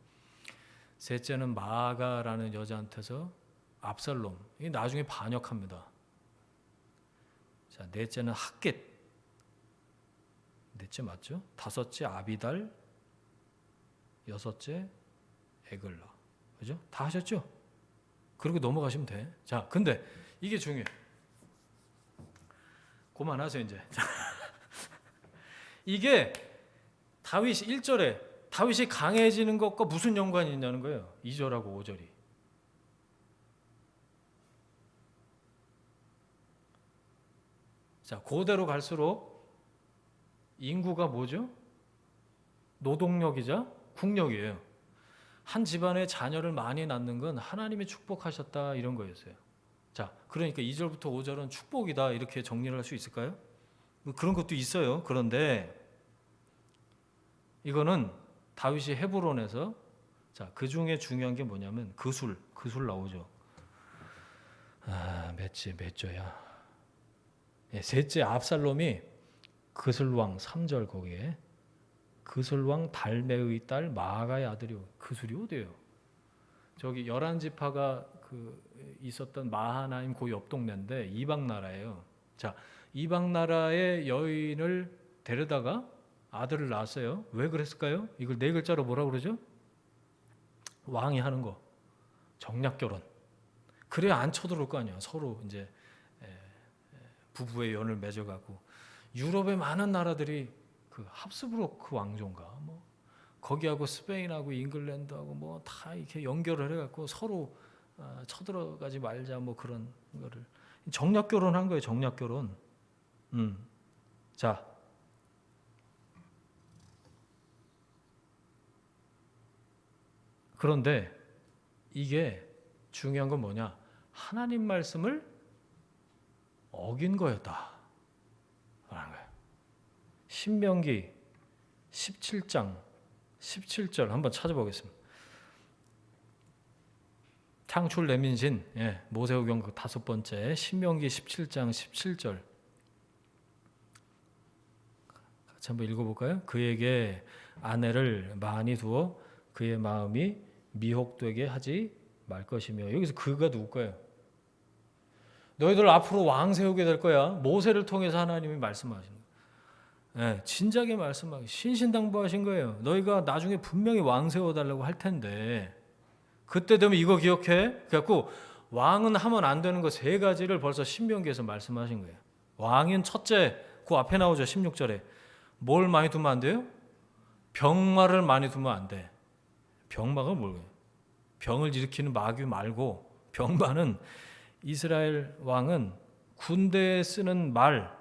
셋째는 마아가라는 여자한테서 압살롬. 이게 나중에 반역합니다. 자, 넷째는 핫겟. 넷째 맞죠? 다섯째 아비달. 여섯째 에글라. 그죠? 다 하셨죠? 그리고 넘어가시면 돼. 자, 근데 이게 중요해. 그만하세요 이제. 이게 다윗이 1절에 다윗이 강해지는 것과 무슨 연관이 있냐는 거예요. 2절하고 5절이. 자, 그대로 갈수록 인구가 뭐죠? 노동력이자 국력이에요. 한 집안에 자녀를 많이 낳는 건 하나님이 축복하셨다 이런 거였어요. 자, 그러니까 2절부터 5절은 축복이다 이렇게 정리를 할 수 있을까요? 그런 것도 있어요. 그런데 이거는 다윗이 헤브론에서 자, 그 중에 중요한 게 뭐냐면 그술 나오죠. 몇 조야? 예, 셋째 압살롬이 그술왕 3절 거기에 그술왕 달메의 딸 마아가의 아들이요. 그술이 어디예요? 저기 11지파가 있었던 마하나임 그 옆 동네인데 이방 나라예요. 자, 이방 나라의 여인을 데려다가 아들을 낳았어요. 왜 그랬을까요? 이걸 네 글자로 뭐라고 그러죠? 왕이 하는 거. 정략 결혼. 그래야 안 쳐들어올 거 아니야. 서로 이제 부부의 연을 맺어가고 유럽의 많은 나라들이 그 합스부르크 왕조인가 뭐 거기하고 스페인하고 잉글랜드하고 뭐 다 이렇게 연결을 해갖고 서로 쳐들어가지 말자 뭐 그런 거를 정략 결혼한 거예요. 정략 결혼. 자, 그런데 이게 중요한 건 뭐냐? 하나님 말씀을 어긴 거였다. 라는 거예요. 신명기 17장 17절 한번 찾아보겠습니다. 창출 내민신 모세오경 5번째 신명기 17장 17절 같이 한번 읽어볼까요? 그에게 아내를 많이 두어 그의 마음이 미혹되게 하지 말 것이며 여기서 그가 누굴까요? 너희들 앞으로 왕 세우게 될 거야. 모세를 통해서 하나님이 말씀하시는 거예요. 예, 진작에 말씀하기 신신당부하신 거예요. 너희가 나중에 분명히 왕 세워달라고 할 텐데 그때 되면 이거 기억해. 그래갖고 왕은 하면 안 되는 거 세 가지를 벌써 신명기에서 말씀하신 거예요. 왕인 첫째, 그 앞에 나오죠. 16절에 뭘 많이 두면 안 돼요? 병마를 많이 두면 안 돼. 병마가 뭐예요? 병을 일으키는 마귀 말고 병마는 이스라엘 왕은 군대에 쓰는 말,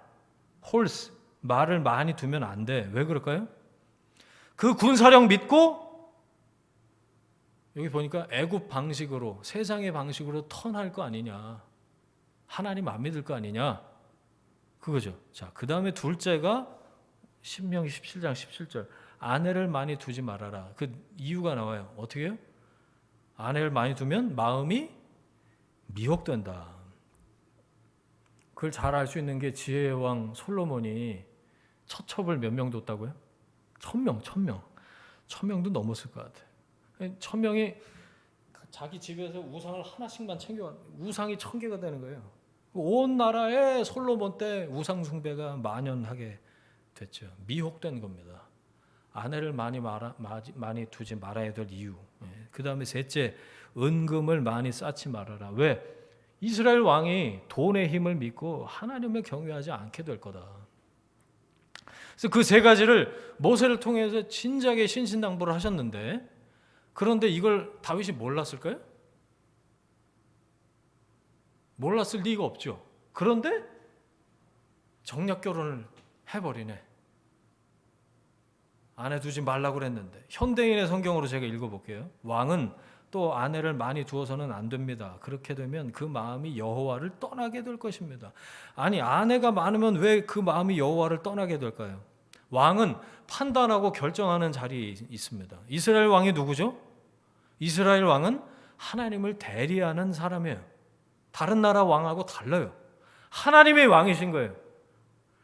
홀스, 말을 많이 두면 안 돼. 왜 그럴까요? 그 군사력 믿고 여기 보니까 애굽 방식으로 세상의 방식으로 턴할 거 아니냐. 하나님 안 믿을 거 아니냐. 그거죠. 자, 그 다음에 둘째가 신명기 17장 17절 아내를 많이 두지 말아라. 그 이유가 나와요. 어떻게 해요? 아내를 많이 두면 마음이 미혹된다. 그걸 잘 알 수 있는 게 지혜의 왕 솔로몬이 처첩을 몇 명 뒀다고요? 1000명. 1000명도 넘었을 것 같아요. 1000명이 자기 집에서 우상을 하나씩만 챙겨, 우상이 1000개가 되는 거예요. 온 나라에 솔로몬 때 우상 숭배가 만연하게 됐죠. 미혹된 겁니다. 아내를 많이 두지 말아야 될 이유. 그 다음에 셋째, 은금을 많이 쌓지 말아라. 왜? 이스라엘 왕이 돈의 힘을 믿고 하나님을 경외하지 않게 될 거다. 그래서 그 세 가지를 모세를 통해서 진작에 신신당부를 하셨는데, 그런데 이걸 다윗이 몰랐을까요? 몰랐을 리가 없죠. 그런데 정략 결혼을 해버리네. 아내 두지 말라고 그랬는데. 현대인의 성경으로 제가 읽어볼게요. 왕은 또 아내를 많이 두어서는 안 됩니다. 그렇게 되면 그 마음이 여호와를 떠나게 될 것입니다. 아니, 아내가 많으면 왜 그 마음이 여호와를 떠나게 될까요? 왕은 판단하고 결정하는 자리에 있습니다. 이스라엘 왕이 누구죠? 이스라엘 왕은 하나님을 대리하는 사람이에요. 다른 나라 왕하고 달라요. 하나님의 왕이신 거예요.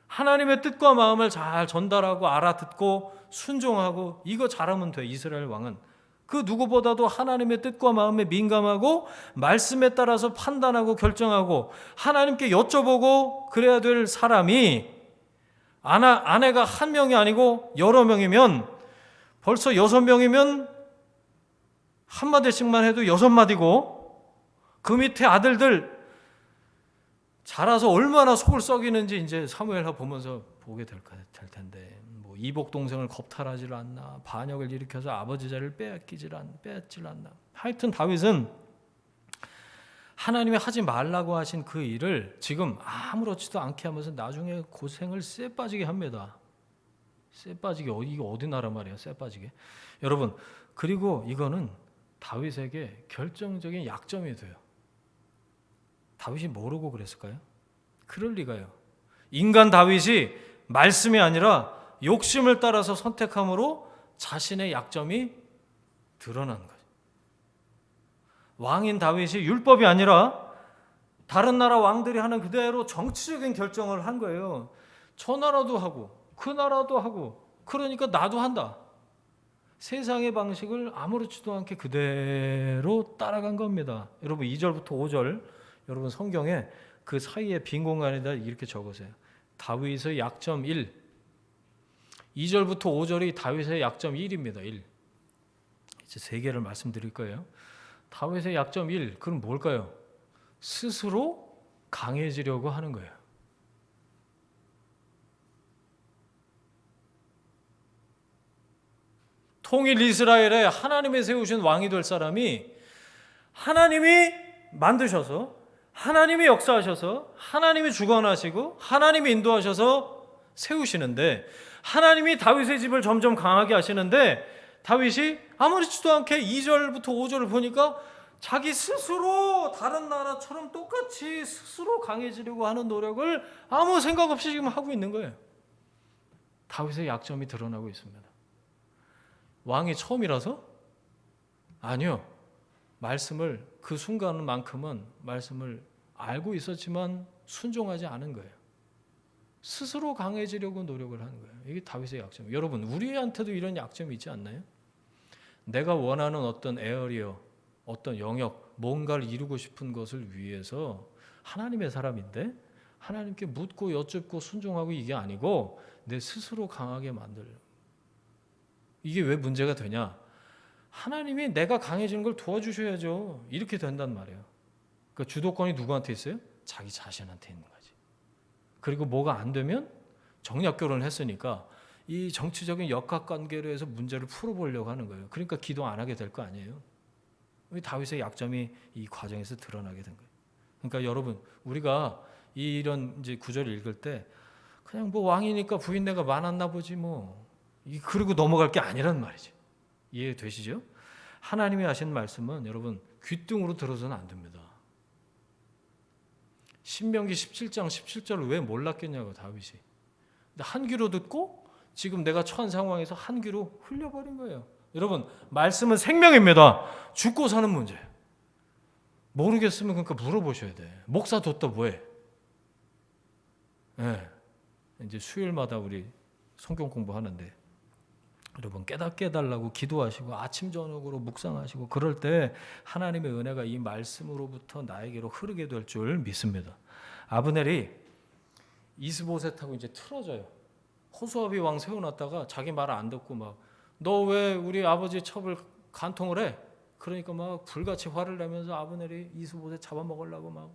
하나님의 뜻과 마음을 잘 전달하고 알아듣고 순종하고 이거 잘하면 돼. 이스라엘 왕은 그 누구보다도 하나님의 뜻과 마음에 민감하고 말씀에 따라서 판단하고 결정하고 하나님께 여쭤보고 그래야 될 사람이 아내가 한 명이 아니고 여러 명이면 벌써 6명이면 한마디씩만 해도 6마디고 그 밑에 아들들 자라서 얼마나 속을 썩이는지 이제 사무엘하 보면서 보게 될 텐데 뭐 이복 동생을 겁탈하질 않나 반역을 일으켜서 아버지 자리를 빼앗질 않나 하여튼 다윗은 하나님이 하지 말라고 하신 그 일을 지금 아무렇지도 않게 하면서 나중에 고생을 쎄 빠지게 합니다. 쎄 빠지게 이거 어디 나라 말이에요? 쎄 빠지게 여러분 그리고 이거는 다윗에게 결정적인 약점이 돼요. 다윗이 모르고 그랬을까요? 그럴 리가요. 인간 다윗이 말씀이 아니라 욕심을 따라서 선택함으로 자신의 약점이 드러난 거죠. 왕인 다윗이 율법이 아니라 다른 나라 왕들이 하는 그대로 정치적인 결정을 한 거예요. 저 나라도 하고 그 나라도 하고 그러니까 나도 한다. 세상의 방식을 아무렇지도 않게 그대로 따라간 겁니다. 여러분 2절부터 5절 여러분 성경에 그 사이에 빈 공간에다 이렇게 적으세요. 다윗의 약점 1. 2절부터 5절이 다윗의 약점 1입니다. 1. 이제 세 개를 말씀드릴 거예요. 다윗의 약점 1. 그럼 뭘까요? 스스로 강해지려고 하는 거예요. 통일 이스라엘에 하나님이 세우신 왕이 될 사람이 하나님이 만드셔서 하나님이 역사하셔서 하나님이 주관하시고 하나님이 인도하셔서 세우시는데 하나님이 다윗의 집을 점점 강하게 하시는데 다윗이 아무렇지도 않게 2절부터 5절을 보니까 자기 스스로 다른 나라처럼 똑같이 스스로 강해지려고 하는 노력을 아무 생각 없이 지금 하고 있는 거예요. 다윗의 약점이 드러나고 있습니다. 왕이 처음이라서? 아니요. 말씀을 그 순간만큼은 말씀을 알고 있었지만 순종하지 않은 거예요. 스스로 강해지려고 노력을 하는 거예요. 이게 다윗의 약점. 여러분 우리한테도 이런 약점이 있지 않나요? 내가 원하는 어떤 에어리어, 어떤 영역, 뭔가를 이루고 싶은 것을 위해서 하나님의 사람인데 하나님께 묻고 여쭙고 순종하고 이게 아니고 내 스스로 강하게 만들려고. 이게 왜 문제가 되냐? 하나님이 내가 강해지는 걸 도와주셔야죠. 이렇게 된단 말이에요. 그러니까 주도권이 누구한테 있어요? 자기 자신한테 있는 거지. 그리고 뭐가 안 되면 정략 결혼을 했으니까 이 정치적인 역학관계로 해서 문제를 풀어보려고 하는 거예요. 그러니까 기도 안 하게 될 거 아니에요. 다윗의 약점이 이 과정에서 드러나게 된 거예요. 그러니까 여러분, 우리가 이런 이제 구절을 읽을 때 그냥 뭐 왕이니까 부인내가 많았나 보지 뭐 그리고 넘어갈 게 아니란 말이죠. 이해되시죠? 하나님이 하신 말씀은 여러분 귓등으로 들어서는 안 됩니다. 신명기 17장 17절을 왜 몰랐겠냐고 다윗이. 근데 한 귀로 듣고 지금 내가 처한 상황에서 한 귀로 흘려버린 거예요. 여러분 말씀은 생명입니다. 죽고 사는 문제예요. 모르겠으면 그러니까 물어보셔야 돼. 목사 뒀다 뭐해? 네. 이제 수요일마다 우리 성경 공부하는데 여러분 깨닫게 해달라고 기도하시고 아침 저녁으로 묵상하시고 그럴 때 하나님의 은혜가 이 말씀으로부터 나에게로 흐르게 될 줄 믿습니다. 아브넬이 이스보셋하고 이제 틀어져요. 호수아비 왕 세워놨다가 자기 말 안 듣고 막 너 왜 우리 아버지 첩을 간통을 해? 그러니까 막 불같이 화를 내면서 아브넬이 이스보셋 잡아먹으려고 막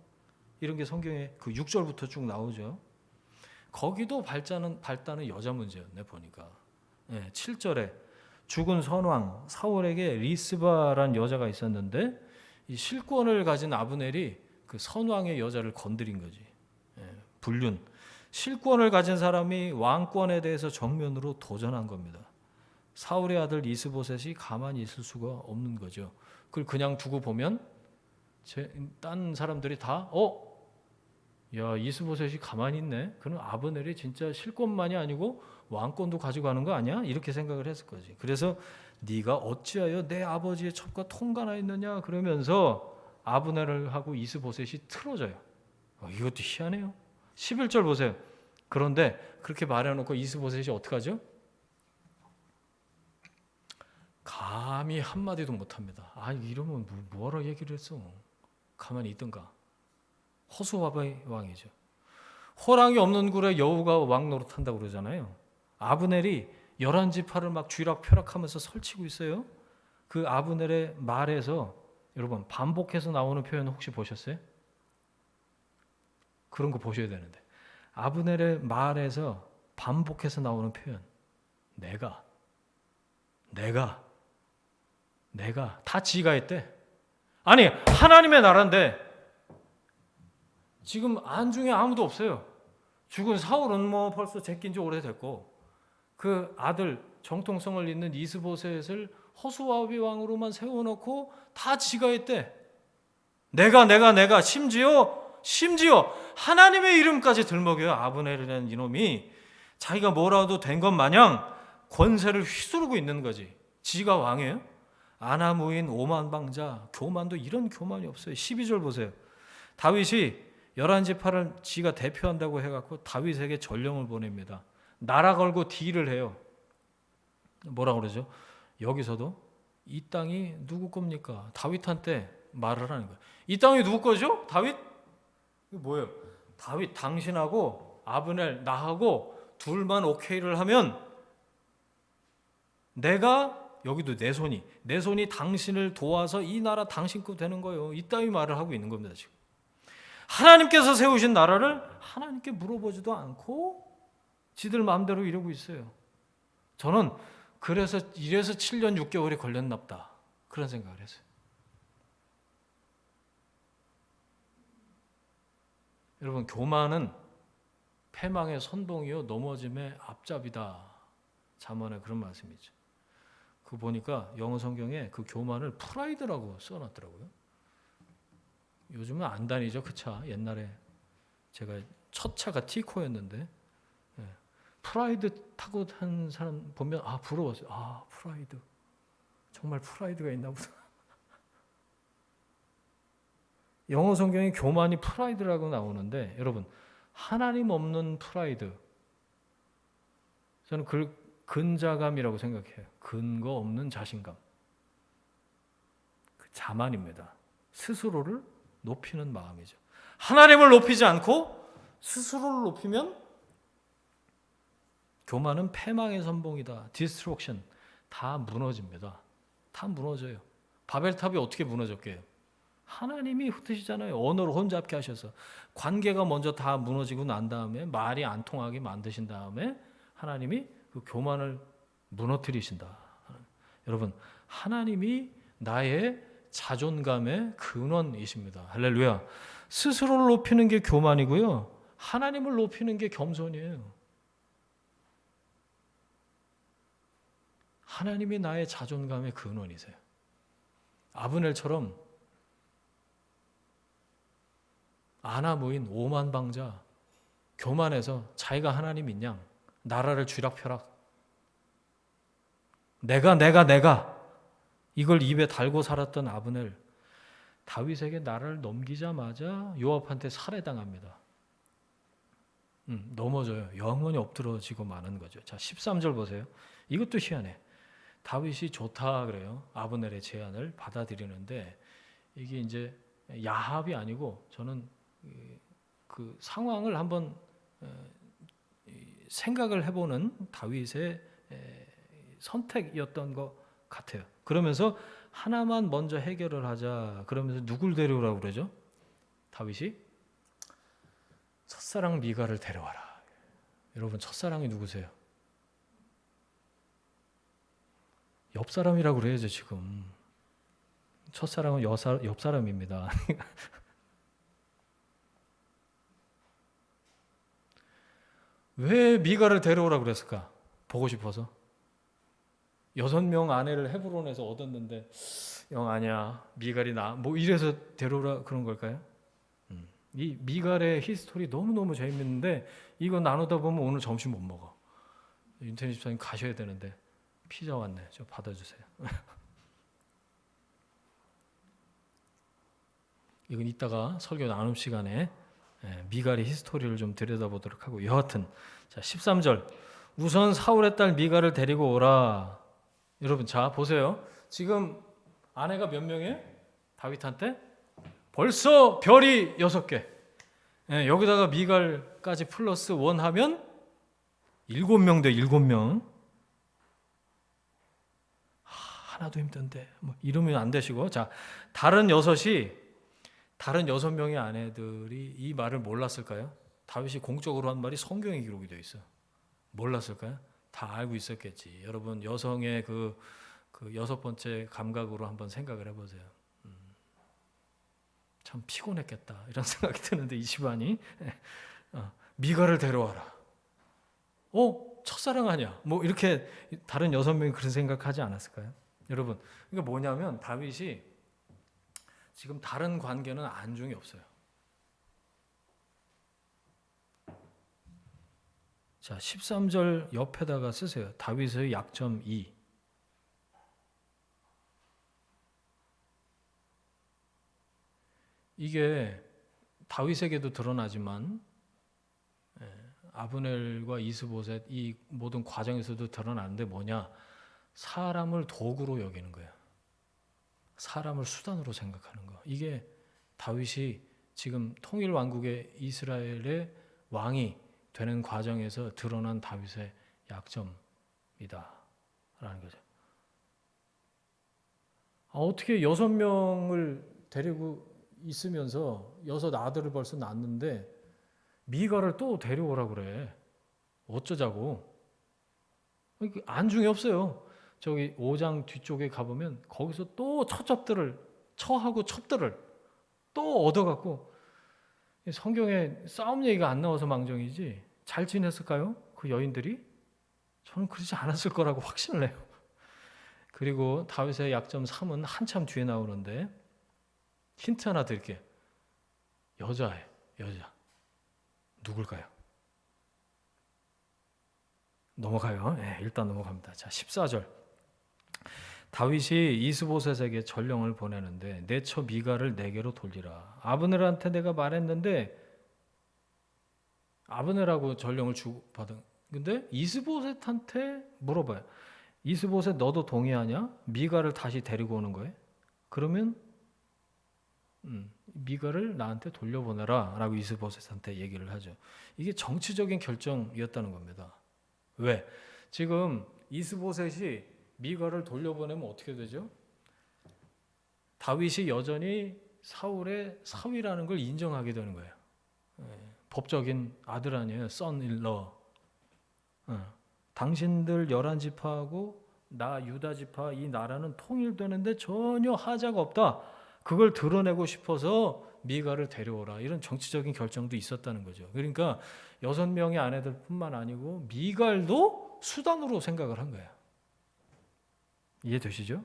이런 게 성경에 그 6절부터 쭉 나오죠. 거기도 발단은 여자 문제였네 보니까. 7절에 죽은 선왕 사울에게 리스바란 여자가 있었는데 이 실권을 가진 아브넬이 그 선왕의 여자를 건드린 거지. 불륜. 실권을 가진 사람이 왕권에 대해서 정면으로 도전한 겁니다. 사울의 아들 이스보셋이 가만히 있을 수가 없는 거죠. 그걸 그냥 두고 보면 딴 사람들이 다 야 이스보셋이 가만히 있네. 그럼 아브넬이 진짜 실권만이 아니고 왕권도 가지고 가는 거 아니야? 이렇게 생각을 했을 거지. 그래서 네가 어찌하여 내 아버지의 첩과 통관하였느냐 그러면서 아브넬을 하고 이스보셋이 틀어져요. 이것도 희한해요. 11절 보세요. 그런데 그렇게 말해놓고 이스보셋이 어떡하죠? 감히 한마디도 못합니다. 이러면 뭐하러 얘기를 했어? 가만히 있던가. 호수아비 왕이죠. 호랑이 없는 굴에 여우가 왕 노릇한다고 그러잖아요. 아브넬이 11지파를 막 쥐락펴락하면서 설치고 있어요. 그 아브넬의 말에서 여러분 반복해서 나오는 표현 혹시 보셨어요? 그런 거 보셔야 되는데 아브넬의 말에서 반복해서 나오는 표현 내가 다 지가 했대. 아니 하나님의 나라인데 지금 안중에 아무도 없어요. 죽은 사울은 뭐 벌써 제낀 지 오래됐고 그 아들 정통성을 잇는 이스보셋을 호수아비 왕으로만 세워놓고 다 지가 했대. 내가 심지어 하나님의 이름까지 들먹여요. 아브넬이라는 이놈이 자기가 뭐라도 된 것 마냥 권세를 휘두르고 있는 거지. 지가 왕이에요? 아나무인 오만방자 교만도 이런 교만이 없어요. 12절 보세요. 다윗이 11지파를 지가 대표한다고 해갖고 다윗에게 전령을 보냅니다. 나라 걸고 딜을 해요. 뭐라 그러죠? 여기서도 이 땅이 누구 겁니까? 다윗한테 말을 하는 거예요. 이 땅이 누구 거죠? 다윗? 이거 뭐예요? 다윗 당신하고 아브넬 나하고 둘만 오케이를 하면 내가 여기도 내 손이 당신을 도와서 이 나라 당신 거 되는 거예요. 이 따위 말을 하고 있는 겁니다. 지금 하나님께서 세우신 나라를 하나님께 물어보지도 않고 지들 마음대로 이러고 있어요. 저는 이래서 7년 6개월이 걸렸나 보다 그런 생각을 했어요. 여러분 교만은 패망의 선봉이요 넘어짐의 앞잡이다. 잠언에 그런 말씀이 있죠. 그거 보니까 영어 성경에 그 교만을 프라이드라고 써놨더라고요. 요즘은 안 다니죠 그 차. 옛날에 제가 첫 차가 티코였는데 프라이드 타고 한 사람 보면 부러웠어요. 프라이드 정말 프라이드가 있나 보다. 영어 성경에 교만이 프라이드라고 나오는데 여러분 하나님 없는 프라이드 저는 그걸 근자감이라고 생각해요. 근거 없는 자신감. 그 자만입니다. 스스로를 높이는 마음이죠. 하나님을 높이지 않고 스스로를 높이면 교만은 패망의 선봉이다. 디스트럭션. 다 무너집니다. 다 무너져요. 바벨탑이 어떻게 무너졌게요? 하나님이 흩으시잖아요. 언어를 혼잡게 하셔서. 관계가 먼저 다 무너지고 난 다음에 말이 안 통하게 만드신 다음에 하나님이 그 교만을 무너뜨리신다. 여러분, 하나님이 나의 자존감의 근원이십니다. 할렐루야. 스스로를 높이는 게 교만이고요. 하나님을 높이는 게 겸손이에요. 하나님이 나의 자존감의 근원이세요. 아브넬처럼 아나무인 오만방자, 교만해서 자기가 하나님인 양 나라를 쥐락펴락, 내가 이걸 입에 달고 살았던 아브넬, 다윗에게 나라를 넘기자마자 요압한테 살해당합니다. 넘어져요. 영원히 엎드러지고 마는 거죠. 자, 13절 보세요. 이것도 희한해. 다윗이 좋다 그래요. 아브넬의 제안을 받아들이는데 이게 이제 야합이 아니고 저는 그 상황을 한번 생각을 해보는 다윗의 선택이었던 것 같아요. 그러면서 하나만 먼저 해결을 하자. 그러면서 누굴 데려오라고 그러죠? 다윗이 첫사랑 미가를 데려와라. 여러분, 첫사랑이 누구세요? 옆 사람이라고 그래야죠. 지금 첫사랑은 옆 사람입니다. 왜 미가를 데려오라고 그랬을까? 보고 싶어서. 6명 아내를 헤브론에서 얻었는데 영 아니야, 미갈이 나, 뭐 이래서 데려오라 그런 걸까요? 이 미갈의 히스토리 너무너무 재밌는데 이거 나누다 보면 오늘 점심 못 먹어. 윤태희 집사님 가셔야 되는데 피자 왔네. 좀 받아주세요. 이건 이따가 설교 나눔 시간에 미갈의 히스토리를 좀 들여다보도록 하고, 여하튼 자 13절, 우선 사울의 딸 미갈을 데리고 오라. 여러분, 자 보세요. 지금 아내가 몇 명이에요? 다윗한테 벌써 별이 6개. 여기다가 미갈까지 플러스 1 하면 7명 돼. 7명. 하나도 힘든데 뭐 이러면 안 되시고, 자 다른 6명의 아내들이 이 말을 몰랐을까요? 다윗이 공적으로 한 말이 성경에 기록이 되어 있어. 몰랐을까요? 다 알고 있었겠지. 여러분, 여성의 그 6번째 감각으로 한번 생각을 해보세요. 참 피곤했겠다 이런 생각이 드는데 이 집안이 미갈을 데려와라. 첫사랑 아니야? 뭐 이렇게 다른 6명이 그런 생각하지 않았을까요? 여러분, 이게 뭐냐면 다윗이 지금 다른 관계는 안중이 없어요. 자, 13절 옆에다가 쓰세요. 다윗의 약점 2. 이게 다윗에게도 드러나지만 아브넬과 이스보셋 이 모든 과정에서도 드러나는데 뭐냐? 사람을 도구로 여기는 거예요. 사람을 수단으로 생각하는 거. 이게 다윗이 지금 통일 왕국의 이스라엘의 왕이 되는 과정에서 드러난 다윗의 약점이다라는 거죠. 어떻게 6명을 데리고 있으면서 6 아들을 벌써 낳았는데 미갈을 또 데려오라고 그래. 어쩌자고. 안중이 없어요. 저기 5장 뒤쪽에 가보면 거기서 또 처하고 첩들을 또 얻어갖고, 성경에 싸움 얘기가 안 나와서 망정이지 잘 지냈을까요? 그 여인들이? 저는 그러지 않았을 거라고 확신을 해요. 그리고 다윗의 약점 3은 한참 뒤에 나오는데 힌트 하나 드릴게요. 여자예요. 여자. 누굴까요? 넘어가요. 일단 넘어갑니다. 자, 14절. 다윗이 이스보셋에게 전령을 보내는데 내 처 미갈을 내게로 돌리라. 아브넬한테 내가 말했는데, 아브넬하고 전령을 주고받은, 근데 이스보셋한테 물어봐요. 이스보셋 너도 동의하냐? 미갈을 다시 데리고 오는 거예요? 그러면 미갈을 나한테 돌려보내라 라고 이스보셋한테 얘기를 하죠. 이게 정치적인 결정이었다는 겁니다. 왜? 지금 이스보셋이 미갈을 돌려보내면 어떻게 되죠? 다윗이 여전히 사울의 사위라는 걸 인정하게 되는 거예요. 법적인 아들 아니에요. son-in-law. 당신들 11지파하고 나 유다지파 이 나라는 통일되는데 전혀 하자가 없다. 그걸 드러내고 싶어서 미갈을 데려오라. 이런 정치적인 결정도 있었다는 거죠. 그러니까 6명의 아내들뿐만 아니고 미갈도 수단으로 생각을 한 거예요. 이해되시죠?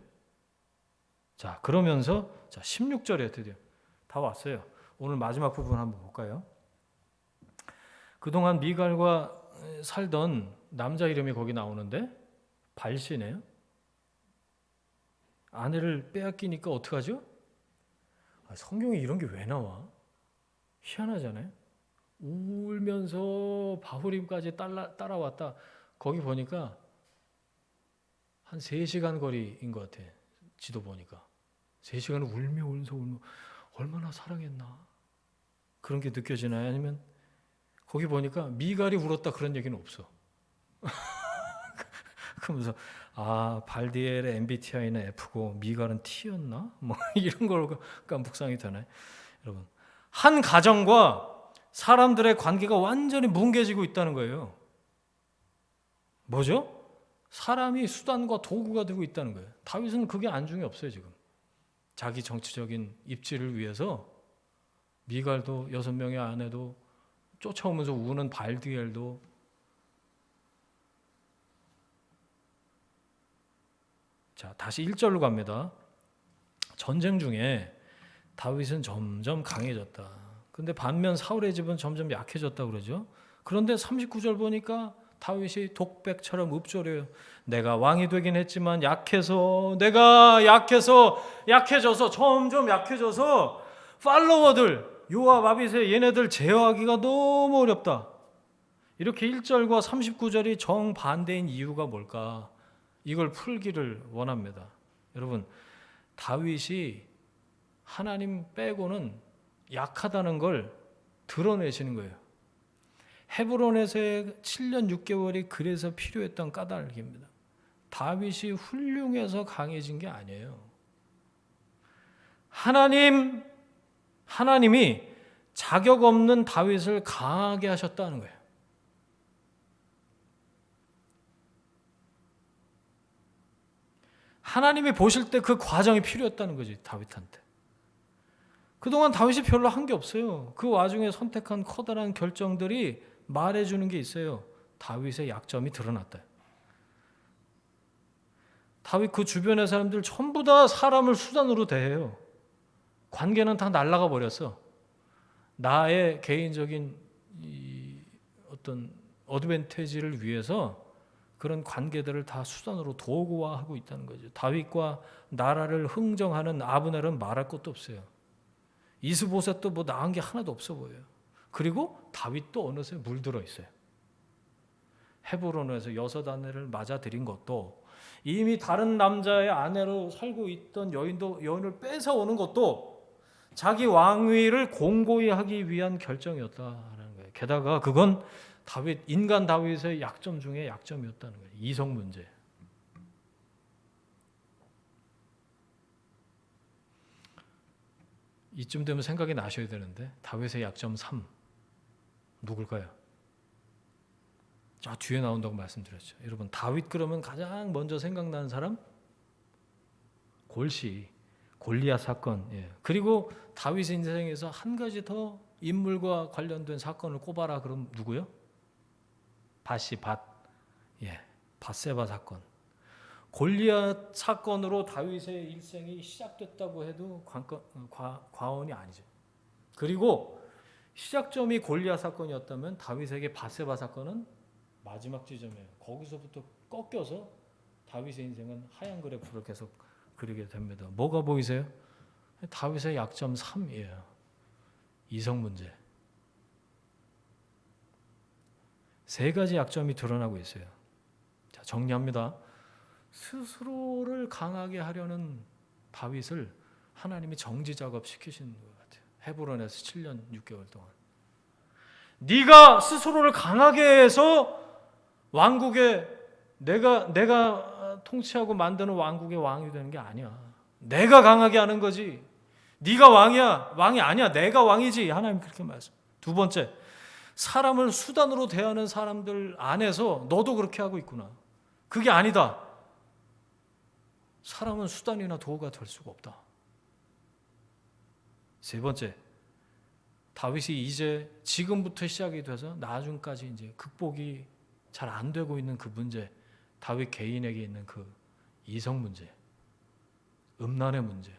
자, 그러면서 16절에 드디어 다 왔어요. 오늘 마지막 부분 한번 볼까요? 그동안 미갈과 살던 남자 이름이 거기 나오는데 발시네요. 아내를 빼앗기니까 어떡하죠? 성경에 이런 게 왜 나와? 희한하잖아요. 울면서 바후림까지 따라왔다. 거기 보니까 한 3시간 거리인 것 같아. 지도 보니까 3시간을 울며 얼마나 사랑했나 그런 게 느껴지나요? 아니면 거기 보니까 미갈이 울었다 그런 얘기는 없어. 그러면서 발디엘의 MBTI는 F고 미갈은 T였나? 뭐 이런 걸로 묵상이 되나요? 여러분, 한 가정과 사람들의 관계가 완전히 뭉개지고 있다는 거예요. 뭐죠? 사람이 수단과 도구가 되고 있다는 거예요. 다윗은 그게 안중에 없어요. 지금 자기 정치적인 입지를 위해서 미갈도 6명의 아내도 쫓아오면서 우는 발디엘도 자, 다시 1절로 갑니다. 전쟁 중에 다윗은 점점 강해졌다. 근데 반면 사울의 집은 점점 약해졌다 그러죠. 그런데 39절 보니까 다윗이 독백처럼 읊조려요. 내가 왕이 되긴 했지만 내가 약해져서 점점 약해져서 팔로워들 요압 아비새 얘네들 제어하기가 너무 어렵다. 이렇게 1절과 39절이 정반대인 이유가 뭘까? 이걸 풀기를 원합니다. 여러분, 다윗이 하나님 빼고는 약하다는 걸 드러내시는 거예요. 헤브론에서의 7년 6개월이 그래서 필요했던 까닭입니다. 다윗이 훌륭해서 강해진 게 아니에요. 하나님이 자격 없는 다윗을 강하게 하셨다는 거예요. 하나님이 보실 때 그 과정이 필요했다는 거지, 다윗한테. 그동안 다윗이 별로 한 게 없어요. 그 와중에 선택한 커다란 결정들이 말해주는 게 있어요. 다윗의 약점이 드러났다. 다윗 그 주변의 사람들 전부 다 사람을 수단으로 대해요. 관계는 다 날아가 버렸어. 나의 개인적인 어떤 어드밴티지를 위해서 그런 관계들을 다 수단으로 도구화하고 있다는 거죠. 다윗과 나라를 흥정하는 아브넬은 말할 것도 없어요. 이스보셋도 뭐 나은 게 하나도 없어 보여요. 그리고 다윗도 어느새 물들어 있어요. 헤브론에서 6 아내를 맞아들인 것도 이미 다른 남자의 아내로 살고 있던 여인을 뺏어오는 것도 자기 왕위를 공고히 하기 위한 결정이었다는 거예요. 게다가 그건 인간 다윗의 약점 중에 약점이었다는 거예요. 이성 문제. 이쯤 되면 생각이 나셔야 되는데 다윗의 약점 3 누굴까요? 저 뒤에 나온다고 말씀드렸죠. 여러분, 다윗 그러면 가장 먼저 생각나는 사람? 골리앗 사건. 예. 그리고 다윗 인생에서 한 가지 더 인물과 관련된 사건을 꼽아라. 그럼 누구요? 밧세바 사건. 골리앗 사건으로 다윗의 일생이 시작됐다고 해도 과언이 아니죠. 그리고 시작점이 골리앗 사건이었다면 다윗에게 밧세바 사건은 마지막 지점이에요. 거기서부터 꺾여서 다윗의 인생은 하얀 그래프를 계속 그리게 됩니다. 뭐가 보이세요? 다윗의 약점 3이에요. 이성 문제. 3가지 약점이 드러나고 있어요. 자, 정리합니다. 스스로를 강하게 하려는 다윗을 하나님이 정지 작업 시키시는 것 같아요. 헤브론에서 7년 6개월 동안. 네가 스스로를 강하게 해서 왕국에 내가 통치하고 만드는 왕국의 왕이 되는 게 아니야. 내가 강하게 하는 거지. 네가 왕이 아니야. 내가 왕이지. 하나님 그렇게 말씀. 두 번째, 사람을 수단으로 대하는 사람들 안에서 너도 그렇게 하고 있구나. 그게 아니다. 사람은 수단이나 도구가 될 수가 없다. 세 번째, 다윗이 이제 지금부터 시작이 돼서 나중까지 이제 극복이 잘 안 되고 있는 그 문제, 다윗 개인에게 있는 그 이성 문제, 음란의 문제.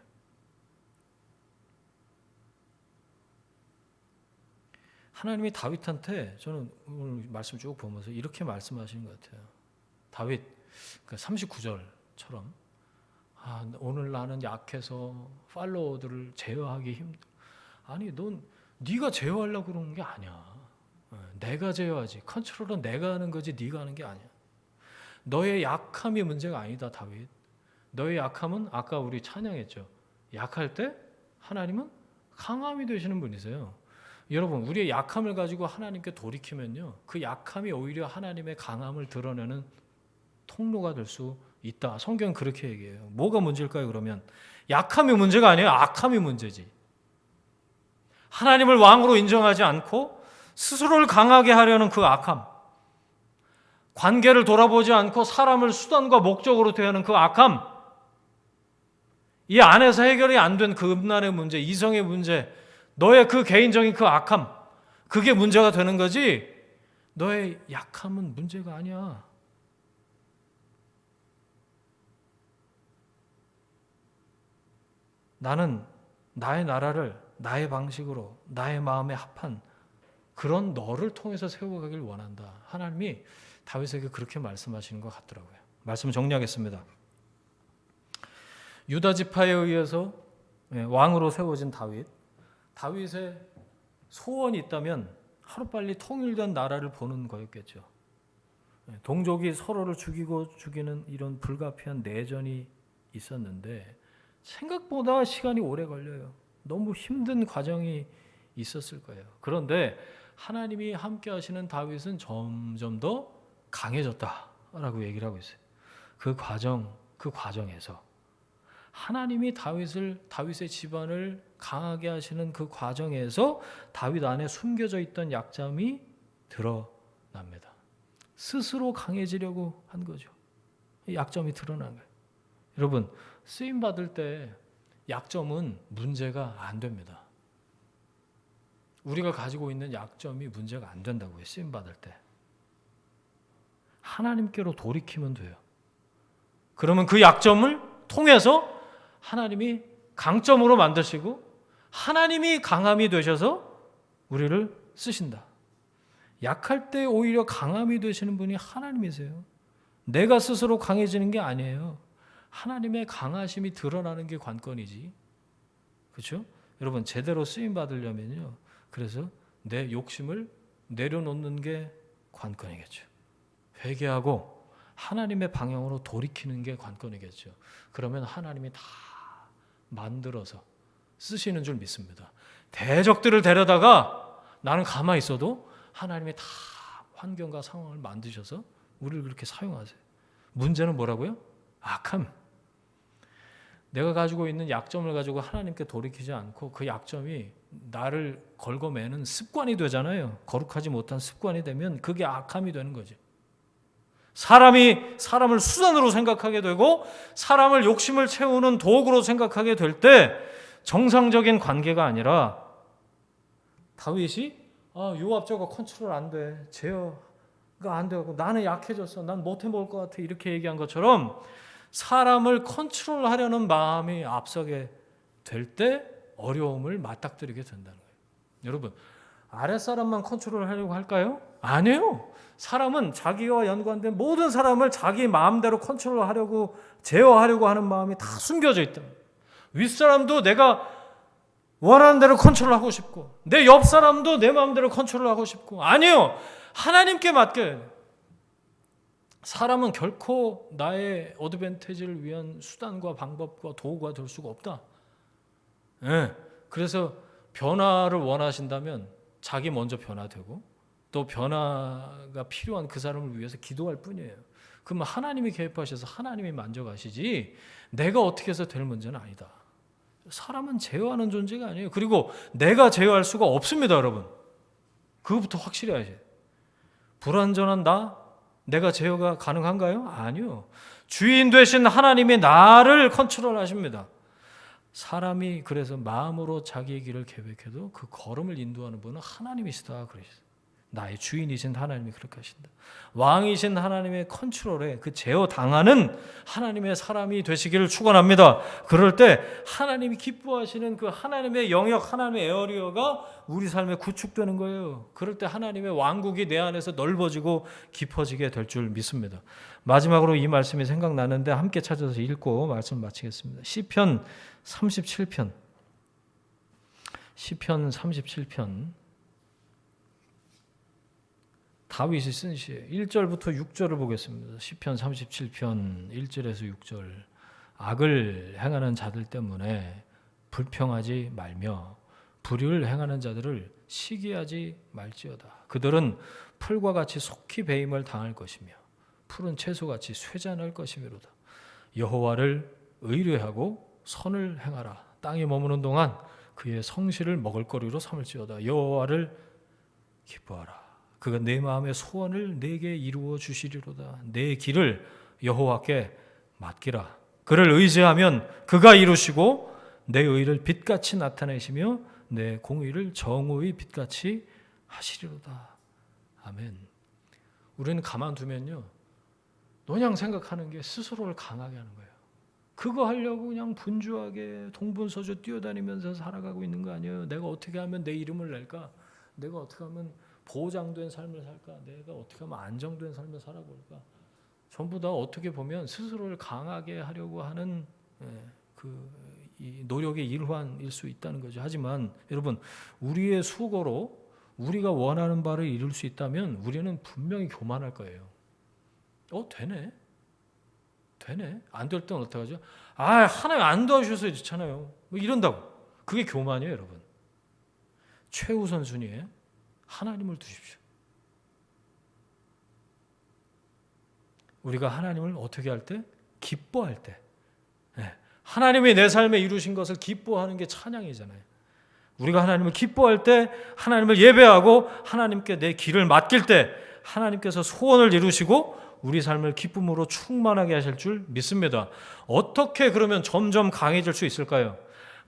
하나님이 다윗한테 저는 오늘 말씀 쭉 보면서 이렇게 말씀하시는 것 같아요. 다윗 39절처럼 오늘 나는 약해서 팔로워들을 제어하기 힘들어. 아니 네가 제어하려고 그러는 게 아니야. 내가 제어하지. 컨트롤은 내가 하는 거지 네가 하는 게 아니야. 너의 약함이 문제가 아니다, 다윗. 너의 약함은 아까 우리 찬양했죠. 약할 때 하나님은 강함이 되시는 분이세요. 여러분, 우리의 약함을 가지고 하나님께 돌이키면요, 그 약함이 오히려 하나님의 강함을 드러내는 통로가 될 수 있다. 성경은 그렇게 얘기해요. 뭐가 문제일까요? 그러면 약함이 문제가 아니에요. 악함이 문제지. 하나님을 왕으로 인정하지 않고 스스로를 강하게 하려는 그 악함, 관계를 돌아보지 않고 사람을 수단과 목적으로 대하는 그 악함, 이 안에서 해결이 안 된 그 음란의 문제, 이성의 문제, 너의 그 개인적인 그 악함, 그게 문제가 되는 거지 너의 약함은 문제가 아니야. 나는 나의 나라를 나의 방식으로 나의 마음에 합한 그런 너를 통해서 세워가길 원한다. 하나님이 다윗에게 그렇게 말씀하시는 것 같더라고요. 말씀 정리하겠습니다. 유다 지파에 의해서 왕으로 세워진 다윗의 소원이 있다면 하루빨리 통일된 나라를 보는 거였겠죠. 동족이 서로를 죽이는 이런 불가피한 내전이 있었는데 생각보다 시간이 오래 걸려요. 너무 힘든 과정이 있었을 거예요. 그런데 하나님이 함께 하시는 다윗은 점점 더 강해졌다라고 얘기를 하고 있어요. 그 과정에서 하나님이 다윗의 집안을 강하게 하시는 그 과정에서 다윗 안에 숨겨져 있던 약점이 드러납니다. 스스로 강해지려고 한 거죠. 약점이 드러난 거예요. 여러분, 쓰임 받을 때 약점은 문제가 안 됩니다. 우리가 가지고 있는 약점이 문제가 안 된다고요. 쓰임 받을 때 하나님께로 돌이키면 돼요. 그러면 그 약점을 통해서 하나님이 강점으로 만드시고 하나님이 강함이 되셔서 우리를 쓰신다. 약할 때 오히려 강함이 되시는 분이 하나님이세요. 내가 스스로 강해지는 게 아니에요. 하나님의 강하심이 드러나는 게 관건이지. 그렇죠? 여러분, 제대로 쓰임 받으려면요, 그래서 내 욕심을 내려놓는 게 관건이겠죠. 회개하고 하나님의 방향으로 돌이키는 게 관건이겠죠. 그러면 하나님이 다 만들어서 쓰시는 줄 믿습니다. 대적들을 데려다가 나는 가만히 있어도 하나님이 다 환경과 상황을 만드셔서 우리를 그렇게 사용하세요. 문제는 뭐라고요? 악함. 내가 가지고 있는 약점을 가지고 하나님께 돌이키지 않고 그 약점이 나를 걸거매는 습관이 되잖아요. 거룩하지 못한 습관이 되면 그게 악함이 되는 거죠. 사람을 수단으로 생각하게 되고 사람을 욕심을 채우는 도구로 생각하게 될 때 정상적인 관계가 아니라 다윗이 요압 저거 컨트롤 안 돼. 제어가 안 되고 나는 약해졌어. 난 못해 먹을 것 같아. 이렇게 얘기한 것처럼 사람을 컨트롤하려는 마음이 앞서게 될 때 어려움을 맞닥뜨리게 된다는 거예요. 여러분, 아랫사람만 컨트롤하려고 할까요? 아니에요. 사람은 자기와 연관된 모든 사람을 자기 마음대로 컨트롤하려고 제어하려고 하는 마음이 다 숨겨져 있다. 윗사람도 내가 원하는 대로 컨트롤하고 싶고 내 옆사람도 내 마음대로 컨트롤하고 싶고 아니에요. 하나님께 맡겨요. 사람은 결코 나의 어드밴티지를 위한 수단과 방법과 도구가 될 수가 없다. 그래서 변화를 원하신다면 자기 먼저 변화되고 또 변화가 필요한 그 사람을 위해서 기도할 뿐이에요. 그러면 하나님이 개입하셔서 하나님이 만져가시지 내가 어떻게 해서 될 문제는 아니다. 사람은 제어하는 존재가 아니에요. 그리고 내가 제어할 수가 없습니다, 여러분. 그것부터 확실히 해야지. 불완전한 내가 제어가 가능한가요? 아니요. 주인 되신 하나님이 나를 컨트롤하십니다. 사람이 그래서 마음으로 자기의 길을 계획해도 그 걸음을 인도하는 분은 하나님이시다 그러셨어요. 나의 주인이신 하나님이 그렇게 하신다. 왕이신 하나님의 컨트롤에 그 제어 당하는 하나님의 사람이 되시기를 축원합니다. 그럴 때 하나님이 기뻐하시는 그 하나님의 영역, 하나님의 에어리어가 우리 삶에 구축되는 거예요. 그럴 때 하나님의 왕국이 내 안에서 넓어지고 깊어지게 될 줄 믿습니다. 마지막으로 이 말씀이 생각나는데 함께 찾아서 읽고 말씀 마치겠습니다. 시편 37편. 시편 37편. 다윗이 쓴 시예요. 1절부터 6절을 보겠습니다. 시편 37편 1절에서 6절. 악을 행하는 자들 때문에 불평하지 말며 불의를 행하는 자들을 시기하지 말지어다. 그들은 풀과 같이 속히 배임을 당할 것이며 푸른 채소같이 쇠잔할 것이미로다. 여호와를 의뢰하고 선을 행하라. 땅에 머무는 동안 그의 성실을 먹을거리로 삼을지어다. 여호와를 기뻐하라. 그가 내 마음의 소원을 내게 이루어 주시리로다. 내 길을 여호와께 맡기라. 그를 의지하면 그가 이루시고 내 의를 빛같이 나타내시며 내 공의를 정오의 빛같이 하시리로다. 아멘. 우리는 가만두면요, 그냥 생각하는 게 스스로를 강하게 하는 거예요. 그거 하려고 그냥 분주하게 동분서주 뛰어다니면서 살아가고 있는 거 아니에요. 내가 어떻게 하면 내 이름을 낼까? 내가 어떻게 하면 보장된 삶을 살까? 내가 어떻게 하면 안정된 삶을 살아볼까? 전부 다 어떻게 보면 스스로를 강하게 하려고 하는 이 노력의 일환일 수 있다는 거죠. 하지만 여러분, 우리의 수고로 우리가 원하는 바를 이룰 수 있다면 우리는 분명히 교만할 거예요. 되네. 안 될 땐 어떡하죠? 하나님 안 도와주셔서 좋잖아요. 뭐 이런다고. 그게 교만이에요, 여러분. 최우선 순위에 하나님을 두십시오. 우리가 하나님을 어떻게 할 때? 기뻐할 때. 하나님이 내 삶에 이루신 것을 기뻐하는 게 찬양이잖아요. 우리가 하나님을 기뻐할 때, 하나님을 예배하고 하나님께 내 길을 맡길 때 하나님께서 소원을 이루시고 우리 삶을 기쁨으로 충만하게 하실 줄 믿습니다. 어떻게 그러면 점점 강해질 수 있을까요?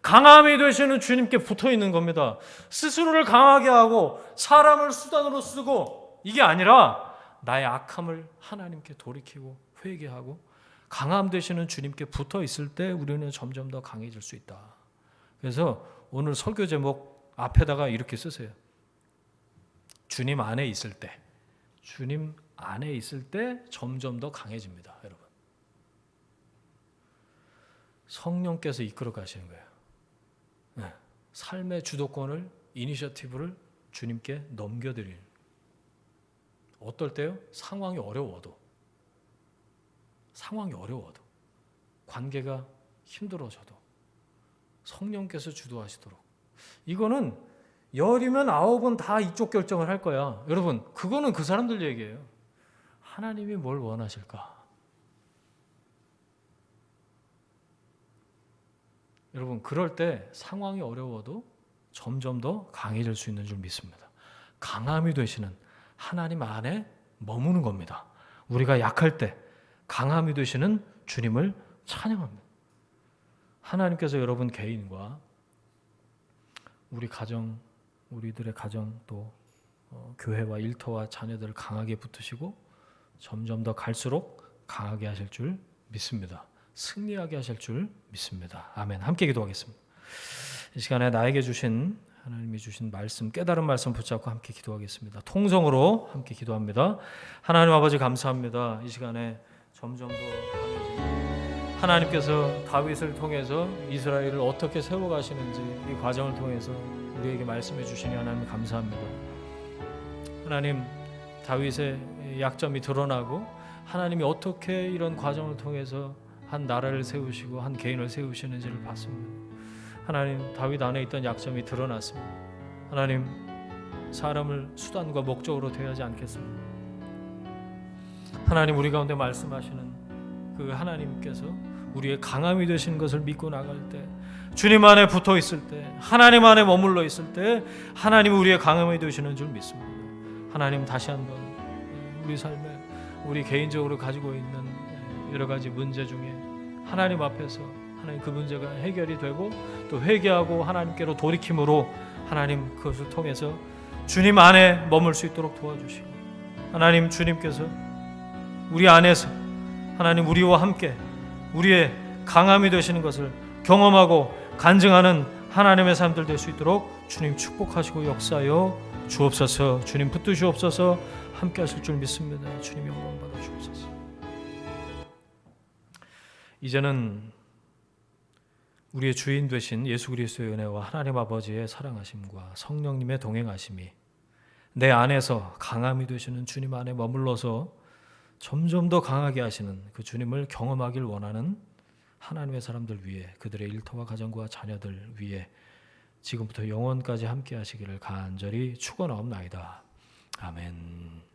강함이 되시는 주님께 붙어 있는 겁니다. 스스로를 강하게 하고 사람을 수단으로 쓰고 이게 아니라 나의 악함을 하나님께 돌이키고 회개하고 강함 되시는 주님께 붙어 있을 때 우리는 점점 더 강해질 수 있다. 그래서 오늘 설교 제목 앞에다가 이렇게 쓰세요. 주님 안에 있을 때, 주님 안에 있을 때 점점 더 강해집니다, 여러분. 성령께서 이끌어 가시는 거예요. 삶의 주도권을, 이니셔티브를 주님께 넘겨드리는. 어떨 때요? 상황이 어려워도, 관계가 힘들어져도 성령께서 주도하시도록. 이거는 10이면 9은 다 이쪽 결정을 할 거야. 여러분, 그거는 그 사람들 얘기예요. 하나님이 뭘 원하실까? 여러분, 그럴 때 상황이 어려워도 점점 더 강해질 수 있는 줄 믿습니다. 강함이 되시는 하나님 안에 머무는 겁니다. 우리가 약할 때 강함이 되시는 주님을 찬양합니다. 하나님께서 여러분 개인과 우리 가정, 우리들의 가정 또 교회와 일터와 자녀들을 강하게 붙으시고 점점 더 갈수록 강하게 하실 줄 믿습니다. 승리하게 하실 줄 믿습니다. 아멘. 함께 기도하겠습니다. 이 시간에 나에게 주신 하나님이 주신 말씀, 깨달은 말씀 붙잡고 함께 기도하겠습니다. 통성으로 함께 기도합니다. 하나님 아버지 감사합니다. 이 시간에 점점 더 강해지는 하나님께서 다윗을 통해서 이스라엘을 어떻게 세워가시는지 이 과정을 통해서 우리에게 말씀해 주시니 하나님 감사합니다. 하나님, 다윗의 약점이 드러나고 하나님이 어떻게 이런 과정을 통해서 한 나라를 세우시고 한 개인을 세우시는지를 봤습니다. 하나님, 다윗 안에 있던 약점이 드러났습니다. 하나님, 사람을 수단과 목적으로 대하지 않겠습니다. 하나님, 우리 가운데 말씀하시는 그 하나님께서 우리의 강함이 되시는 것을 믿고 나갈 때, 주님 안에 붙어 있을 때, 하나님 안에 머물러 있을 때 하나님이 우리의 강함이 되시는 줄 믿습니다. 하나님, 다시 한번 우리 삶에, 우리 개인적으로 가지고 있는 여러 가지 문제 중에 하나님 앞에서 하나님 그 문제가 해결이 되고 또 회개하고 하나님께로 돌이킴으로 하나님 그것을 통해서 주님 안에 머물 수 있도록 도와주시고, 하나님 주님께서 우리 안에서 하나님 우리와 함께 우리의 강함이 되시는 것을 경험하고 간증하는 하나님의 사람들 될 수 있도록 주님 축복하시고 역사하여 주옵소서. 주님 붙드시옵소서. 함께 하실 줄 믿습니다. 주님 영광 받아 주옵소서. 이제는 우리의 주인 되신 예수 그리스도의 은혜와 하나님 아버지의 사랑하심과 성령님의 동행하심이 내 안에서 강함이 되시는 주님 안에 머물러서 점점 더 강하게 하시는 그 주님을 경험하길 원하는 하나님의 사람들 위해, 그들의 일터와 가정과 자녀들 위해 지금부터 영원까지 함께 하시기를 간절히 축원하옵나이다. 아멘.